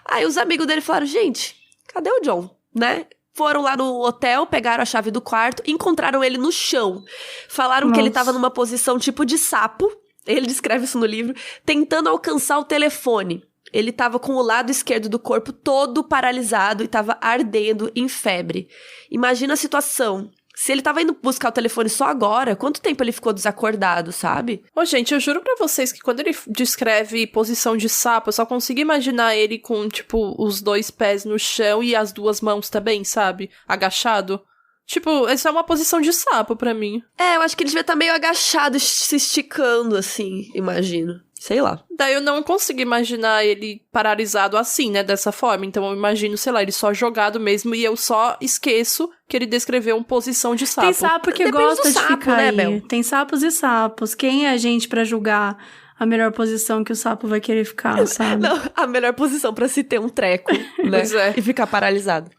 Aí os amigos dele falaram, gente, cadê o John, né? Foram lá no hotel, pegaram a chave do quarto, encontraram ele no chão. Falaram que ele tava numa posição tipo de sapo, ele descreve isso no livro, tentando alcançar o telefone. Ele tava com o lado esquerdo do corpo todo paralisado e tava ardendo em febre. Imagina a situação. Se ele tava indo buscar o telefone só agora, quanto tempo ele ficou desacordado, sabe? Ô, gente, eu juro pra vocês que quando ele descreve posição de sapo, eu só consigo imaginar ele com, tipo, os 2 pés no chão e as 2 mãos também, sabe? Agachado. Tipo, essa é uma posição de sapo pra mim. Eu acho que ele devia estar meio agachado, se esticando, assim, imagino. Sei lá. Daí eu não consigo imaginar ele paralisado assim, né, dessa forma. Então eu imagino, sei lá, ele só jogado mesmo e eu só esqueço que ele descreveu uma posição de sapo. Tem sapo que Depende gosta do de sapo, ficar né, aí. Bel? Tem sapos e sapos. Quem é a gente pra julgar a melhor posição que o sapo vai querer ficar, sabe? Não, a melhor posição pra se ter um treco, né? Pois é. E ficar paralisado.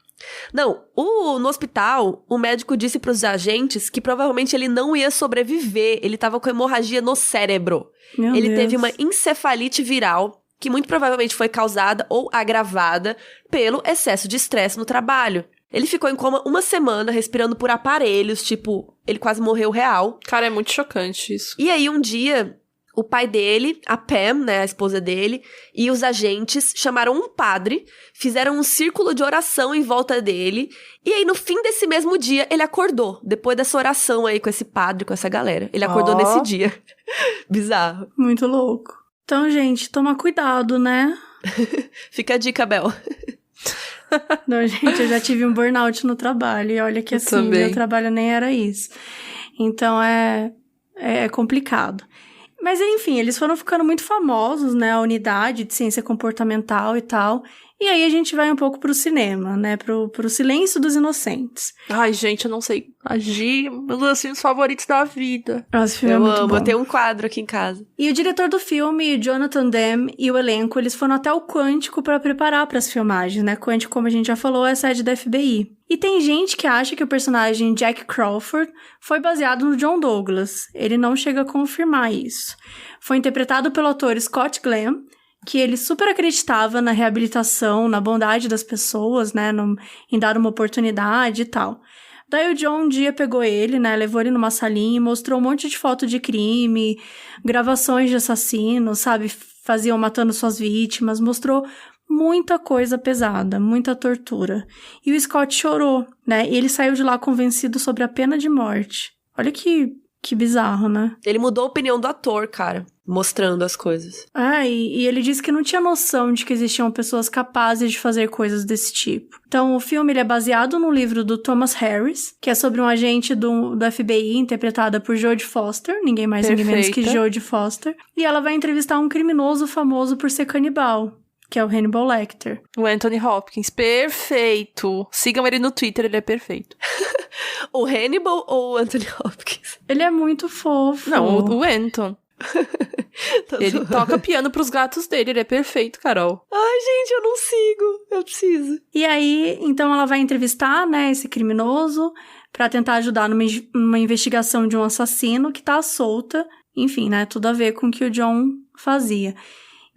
Não, no hospital, o médico disse pros agentes que provavelmente ele não ia sobreviver. Ele tava com hemorragia no cérebro. Ele teve uma encefalite viral, que muito provavelmente foi causada ou agravada pelo excesso de estresse no trabalho. Ele ficou em coma 1 semana, respirando por aparelhos, tipo, ele quase morreu real. Cara, é muito chocante isso. E aí, um dia, o pai dele, a Pam, né, a esposa dele, e os agentes chamaram um padre, fizeram um círculo de oração em volta dele, e aí, no fim desse mesmo dia, ele acordou, depois dessa oração aí com esse padre, com essa galera. Ele acordou nesse dia. Bizarro. Muito louco. Então, gente, toma cuidado, né? Fica a dica, Bel. Não, gente, eu já tive um burnout no trabalho, e olha que assim, meu trabalho nem era isso. Então, é complicado. Mas, enfim, eles foram ficando muito famosos, né? A unidade de ciência comportamental e tal. E aí a gente vai um pouco pro cinema, né? Pro Silêncio dos Inocentes. Ai, gente, eu não sei agir. Meus filmes favoritos da vida. Esse filme é muito amo, bom. eu tenho um quadro aqui em casa. E o diretor do filme, Jonathan Demme, e o elenco, eles foram até o Quântico para preparar para as filmagens, né? Quântico, como a gente já falou, é a sede da FBI. E tem gente que acha que o personagem Jack Crawford foi baseado no John Douglas. Ele não chega a confirmar isso. Foi interpretado pelo ator Scott Glenn, que ele super acreditava na reabilitação, na bondade das pessoas, né? Em dar uma oportunidade e tal. Daí o John um dia pegou ele, né? Levou ele numa salinha e mostrou um monte de foto de crime, gravações de assassinos, sabe? Faziam matando suas vítimas, mostrou muita coisa pesada, muita tortura. E o Scott chorou, né? E ele saiu de lá convencido sobre a pena de morte. Olha que bizarro, né? Ele mudou a opinião do ator, cara, mostrando as coisas. E ele disse que não tinha noção de que existiam pessoas capazes de fazer coisas desse tipo. Então, o filme ele é baseado no livro do Thomas Harris, que é sobre um agente do FBI, interpretada por Jodie Foster, ninguém mais, ninguém menos que Jodie Foster. E ela vai entrevistar um criminoso famoso por ser canibal, que é o Hannibal Lecter. O Anthony Hopkins, perfeito. Sigam ele no Twitter, ele é perfeito. O Hannibal ou o Anthony Hopkins? Ele é muito fofo. Não, o Anton. Ele toca piano pros gatos dele, ele é perfeito, Carol. Ai, gente, eu não sigo, eu preciso. E aí, então ela vai entrevistar, né, esse criminoso pra tentar ajudar numa investigação de um assassino que tá solta. Enfim, né, tudo a ver com o que o John fazia.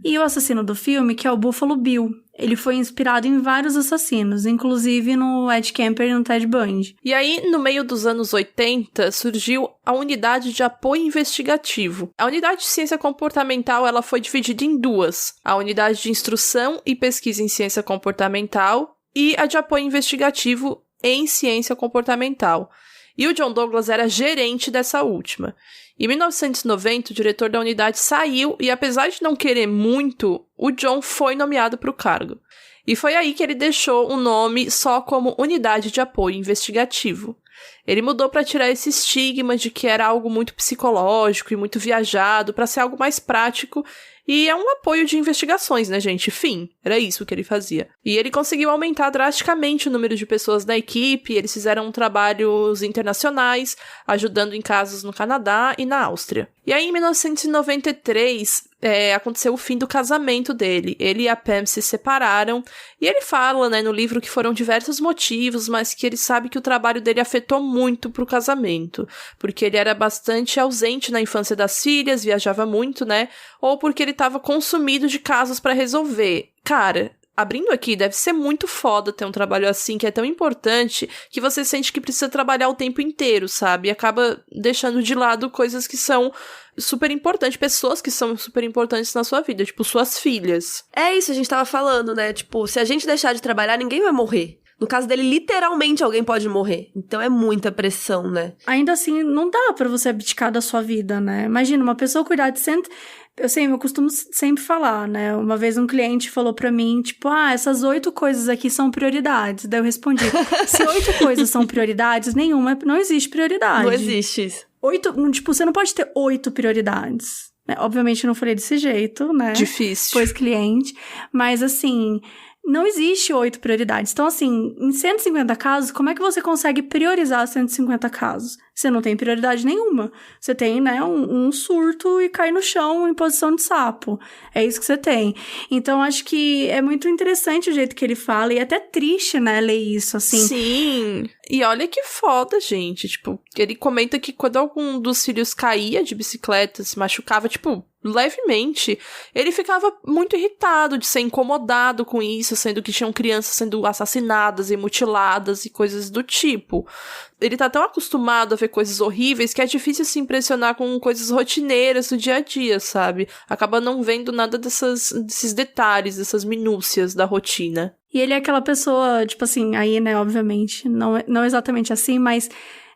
E o assassino do filme, que é o Buffalo Bill, ele foi inspirado em vários assassinos, inclusive no Ed Kemper e no Ted Bundy. E aí, no meio dos anos 80, surgiu a Unidade de Apoio Investigativo. A Unidade de Ciência Comportamental ela foi dividida em duas. A Unidade de Instrução e Pesquisa em Ciência Comportamental e a de Apoio Investigativo em Ciência Comportamental. E o John Douglas era gerente dessa última. Em 1990, o diretor da unidade saiu e, apesar de não querer muito, o John foi nomeado para o cargo. E foi aí que ele deixou o nome só como Unidade de Apoio Investigativo. Ele mudou para tirar esse estigma de que era algo muito psicológico e muito viajado, para ser algo mais prático. E é um apoio de investigações, né, gente? Fim. Era isso que ele fazia. E ele conseguiu aumentar drasticamente o número de pessoas da equipe. Eles fizeram trabalhos internacionais, ajudando em casos no Canadá e na Áustria. E aí, em 1993, aconteceu o fim do casamento dele. Ele e a Pam se separaram. E ele fala, né, no livro que foram diversos motivos, mas que ele sabe que o trabalho dele afetou muito pro casamento, porque ele era bastante ausente na infância das filhas, viajava muito, né? Ou porque ele tava consumido de casos pra resolver. Cara, abrindo aqui, deve ser muito foda ter um trabalho assim, que é tão importante, que você sente que precisa trabalhar o tempo inteiro, sabe? E acaba deixando de lado coisas que são super importantes, pessoas que são super importantes na sua vida, tipo, suas filhas. É isso, a gente tava falando, né? Tipo, se a gente deixar de trabalhar, ninguém vai morrer. No caso dele, literalmente alguém pode morrer. Então é muita pressão, né? Ainda assim, não dá pra você abdicar da sua vida, né? Imagina, uma pessoa cuidar de Eu sei, eu costumo sempre falar, né? Uma vez um cliente falou pra mim, tipo, essas 8 coisas aqui são prioridades. Daí eu respondi, se 8 coisas são prioridades, nenhuma, não existe prioridade. Não existe isso. 8, tipo, você não pode ter 8 prioridades. Né? Obviamente eu não falei desse jeito, né? Difícil. Pois cliente. Mas assim, não existe 8 prioridades. Então assim, em 150 casos, como é que você consegue priorizar 150 casos? Você não tem prioridade nenhuma. Você tem, né, um surto e cai no chão em posição de sapo. É isso que você tem. Então, acho que é muito interessante o jeito que ele fala. E é até triste, né, ler isso, assim. Sim. E olha que foda, gente. Tipo, ele comenta que quando algum dos filhos caía de bicicleta, se machucava, tipo, levemente, ele ficava muito irritado de ser incomodado com isso, sendo que tinham crianças sendo assassinadas e mutiladas e coisas do tipo. Ele tá tão acostumado a ver coisas horríveis que é difícil se impressionar com coisas rotineiras do dia a dia, sabe? Acaba não vendo nada desses detalhes, dessas minúcias da rotina. E ele é aquela pessoa, tipo assim, aí, né, obviamente, não exatamente assim, mas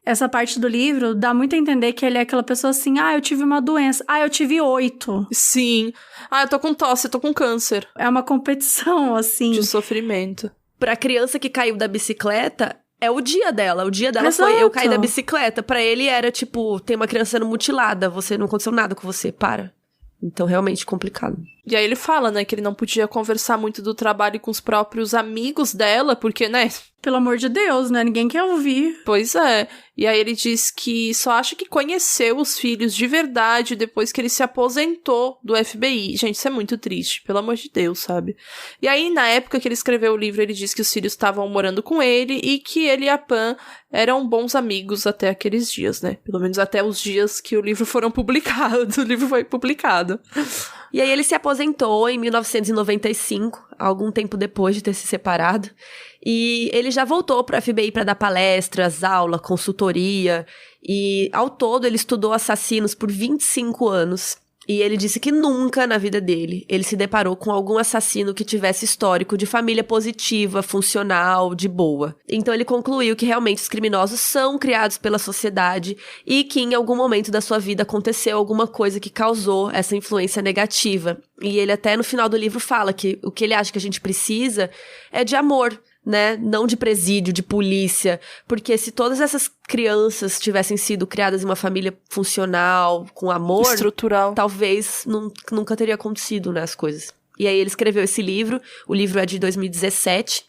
essa parte do livro dá muito a entender que ele é aquela pessoa assim, eu tive uma doença, eu tive 8. Sim. Eu tô com tosse, eu tô com câncer. É uma competição, assim. De sofrimento. Pra criança que caiu da bicicleta, é o dia dela. O dia dela Exato. foi eu cair da bicicleta. Pra ele era tipo, tem uma criança sendo mutilada, você não aconteceu nada com você, para. Então, realmente complicado. E aí ele fala, né, que ele não podia conversar muito do trabalho com os próprios amigos dela, porque, né... Pelo amor de Deus, né? Ninguém quer ouvir. Pois é. E aí ele diz que só acha que conheceu os filhos de verdade depois que ele se aposentou do FBI. Gente, isso é muito triste, pelo amor de Deus, sabe? E aí, na época que ele escreveu o livro, ele diz que os filhos estavam morando com ele e que ele e a Pam eram bons amigos até aqueles dias, né? Pelo menos até os dias que o livro foram publicados. O livro foi publicado. E aí ele se aposentou em 1995, algum tempo depois de ter se separado. E ele já voltou para a FBI para dar palestras, aula, consultoria. E ao todo ele estudou assassinos por 25 anos. E ele disse que nunca na vida dele ele se deparou com algum assassino que tivesse histórico de família positiva, funcional, de boa. Então ele concluiu que realmente os criminosos são criados pela sociedade e que em algum momento da sua vida aconteceu alguma coisa que causou essa influência negativa. E ele até no final do livro fala que o que ele acha que a gente precisa é de amor, né? Não de presídio, de polícia. Porque se todas essas crianças tivessem sido criadas em uma família funcional, com amor... estrutural. Talvez nunca teria acontecido, né, as coisas. E aí ele escreveu esse livro. O livro é de 2017.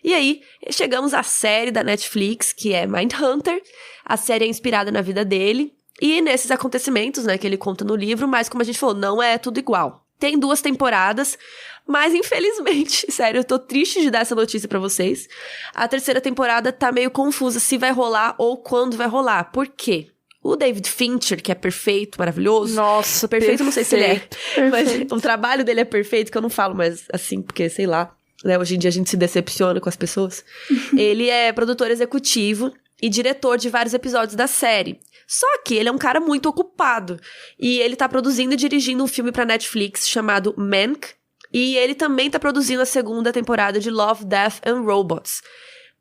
E aí chegamos à série da Netflix, que é Mindhunter. A série é inspirada na vida dele. E nesses acontecimentos, né, que ele conta no livro. Mas como a gente falou, não é tudo igual. Tem 2 temporadas, mas infelizmente, sério, eu tô triste de dar essa notícia pra vocês. A 3ª temporada tá meio confusa se vai rolar ou quando vai rolar. Por quê? O David Fincher, que é perfeito, maravilhoso. Nossa, perfeito, não sei se ele é. Perfeito. Mas o trabalho dele é perfeito, que eu não falo mais assim, porque, sei lá, né, hoje em dia a gente se decepciona com as pessoas. Ele é produtor executivo e diretor de vários episódios da série. Só que ele é um cara muito ocupado. E ele tá produzindo e dirigindo um filme pra Netflix chamado Mank. E ele também tá produzindo a 2ª temporada de Love, Death and Robots.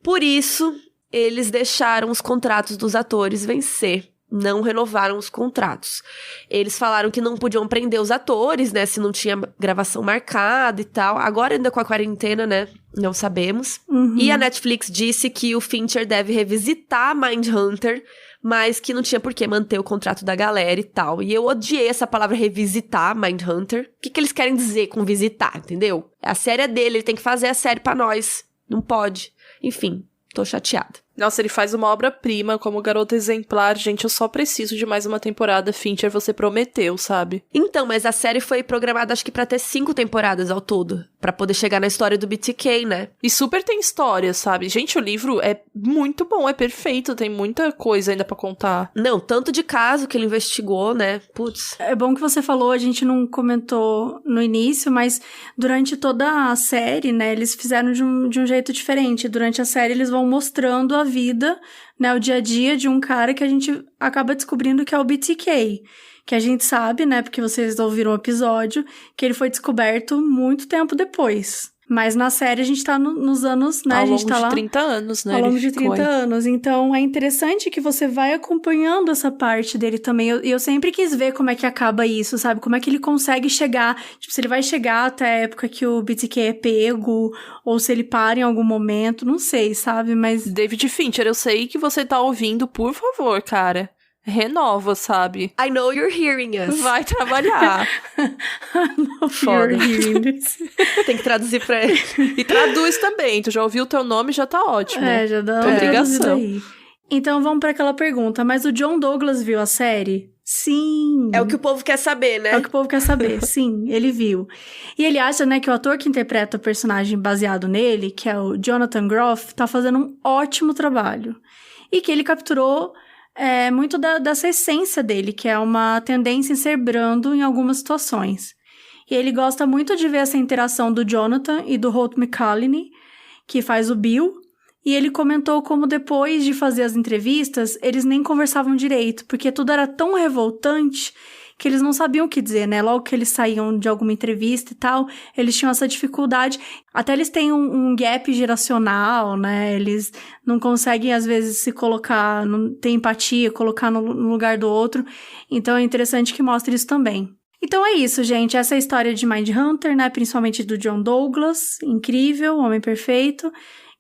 Por isso, eles deixaram os contratos dos atores vencer. Não renovaram os contratos. Eles falaram que não podiam prender os atores, né? Se não tinha gravação marcada e tal. Agora, ainda com a quarentena, né? Não sabemos. Uhum. E a Netflix disse que o Fincher deve revisitar Mindhunter, mas que não tinha por que manter o contrato da galera e tal. E eu odiei essa palavra revisitar, Mindhunter. O que eles querem dizer com visitar, entendeu? A série é dele, ele tem que fazer a série pra nós. Não pode. Enfim, tô chateada. Nossa, ele faz uma obra-prima como garoto exemplar. Gente, eu só preciso de mais uma temporada. Fincher, você prometeu, sabe? Então, mas a série foi programada, acho que pra ter 5 temporadas ao todo. Pra poder chegar na história do BTK, né? E super tem história, sabe? Gente, o livro é muito bom, é perfeito. Tem muita coisa ainda pra contar. Não, tanto de caso que ele investigou, né? Putz. É bom que você falou, a gente não comentou no início, mas durante toda a série, né, eles fizeram de um jeito diferente. Durante a série, eles vão mostrando a vida, né, o dia a dia de um cara que a gente acaba descobrindo que é o BTK. Que a gente sabe, né, porque vocês ouviram o episódio, que ele foi descoberto muito tempo depois. Mas na série a gente tá nos anos, né? Ao a gente longo tá de lá 30 anos, né? Ao longo de 30 anos. Então, é interessante que você vai acompanhando essa parte dele também. Eu sempre quis ver como é que acaba isso, sabe? Como é que ele consegue chegar. Tipo, se ele vai chegar até a época que o BTK é pego, ou se ele para em algum momento, não sei, sabe? Mas... David Fincher, eu sei que você tá ouvindo, por favor, cara. Renova, sabe? I know you're hearing us. Vai trabalhar. Foda. Tem que traduzir pra ele. E traduz também. Tu já ouviu o teu nome, já tá ótimo. Já dá uma obrigação. Aí. Então vamos pra aquela pergunta. Mas o John Douglas viu a série? Sim. É o que o povo quer saber, né? É o que o povo quer saber. Sim, ele viu. E ele acha, né, que o ator que interpreta o personagem baseado nele, que é o Jonathan Groff, tá fazendo um ótimo trabalho. E que ele capturou muito dessa essência dele, que é uma tendência em ser brando em algumas situações. E ele gosta muito de ver essa interação do Jonathan e do Holt McCallany, que faz o Bill, e ele comentou como depois de fazer as entrevistas, eles nem conversavam direito, porque tudo era tão revoltante que eles não sabiam o que dizer, né? Logo que eles saíam de alguma entrevista e tal, eles tinham essa dificuldade. Até eles têm um gap geracional, né? Eles não conseguem, às vezes, se colocar, não ter empatia, colocar no lugar do outro. Então, é interessante que mostre isso também. Então, é isso, gente. Essa é a história de Mindhunter, né? Principalmente do John Douglas. Incrível, homem perfeito.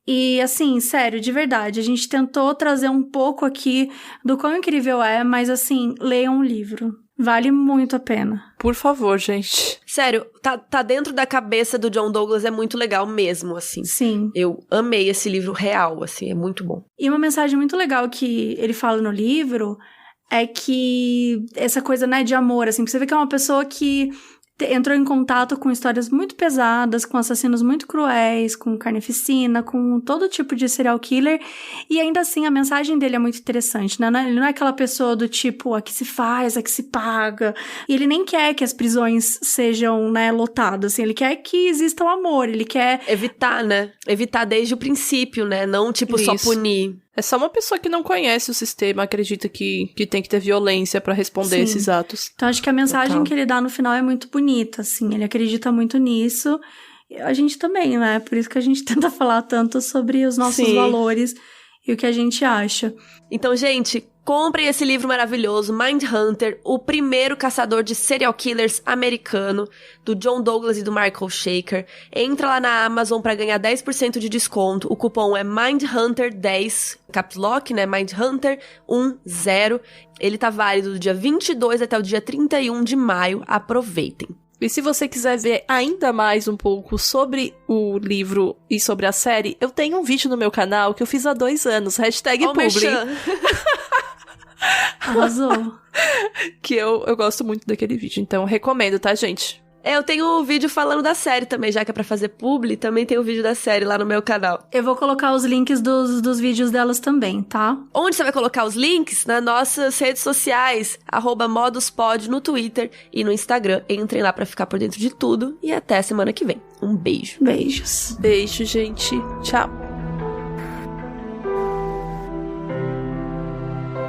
E, assim, sério, de verdade, a gente tentou trazer um pouco aqui do quão incrível é, mas, assim, leiam um livro. Vale muito a pena. Por favor, gente. Sério, tá dentro da cabeça do John Douglas, é muito legal mesmo, assim. Sim. Eu amei esse livro real, assim, é muito bom. E uma mensagem muito legal que ele fala no livro é que essa coisa, né, de amor, assim, você vê que é uma pessoa que entrou em contato com histórias muito pesadas, com assassinos muito cruéis, com carnificina, com todo tipo de serial killer, e ainda assim a mensagem dele é muito interessante, né? Ele não é aquela pessoa do tipo, a que se faz, a que se paga, e ele nem quer que as prisões sejam, né, lotadas, assim, ele quer que exista o amor, ele quer... Evitar, né? Evitar desde o princípio, né? Não, tipo, Isso. só punir. É só uma pessoa que não conhece o sistema, acredita que tem que ter violência pra responder esses atos. Então, acho que a mensagem que ele dá no final é muito bonita, assim. Ele acredita muito nisso. E a gente também, né? Por isso que a gente tenta falar tanto sobre os nossos valores e o que a gente acha. Então, gente, comprem esse livro maravilhoso, Mindhunter, o primeiro caçador de serial killers americano, do John Douglas e do Michael Shaker. Entra lá na Amazon pra ganhar 10% de desconto. O cupom é Mindhunter10, caps lock, né? Mindhunter10. Ele tá válido do dia 22 até o dia 31 de maio. Aproveitem. E se você quiser ver ainda mais um pouco sobre o livro e sobre a série, eu tenho um vídeo no meu canal que eu fiz há 2 anos, #publi. Arrasou. Que eu gosto muito daquele vídeo, então recomendo, tá, gente? Eu tenho um vídeo falando da série também, já que é pra fazer publi, também tem o vídeo da série lá no meu canal. Eu vou colocar os links dos vídeos delas também, tá? Onde você vai colocar os links? Nas nossas redes sociais, @moduspod no Twitter e no Instagram. Entrem lá pra ficar por dentro de tudo e até semana que vem. Um beijo. Beijos. Beijo, gente. Tchau.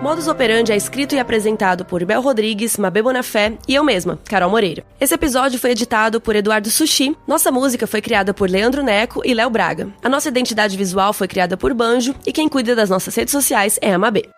Modus Operandi é escrito e apresentado por Bel Rodrigues, Mabê Bonafé e eu mesma, Carol Moreira. Esse episódio foi editado por Eduardo Sushi. Nossa música foi criada por Leandro Neco e Léo Braga. A nossa identidade visual foi criada por Banjo e quem cuida das nossas redes sociais é a Mabê.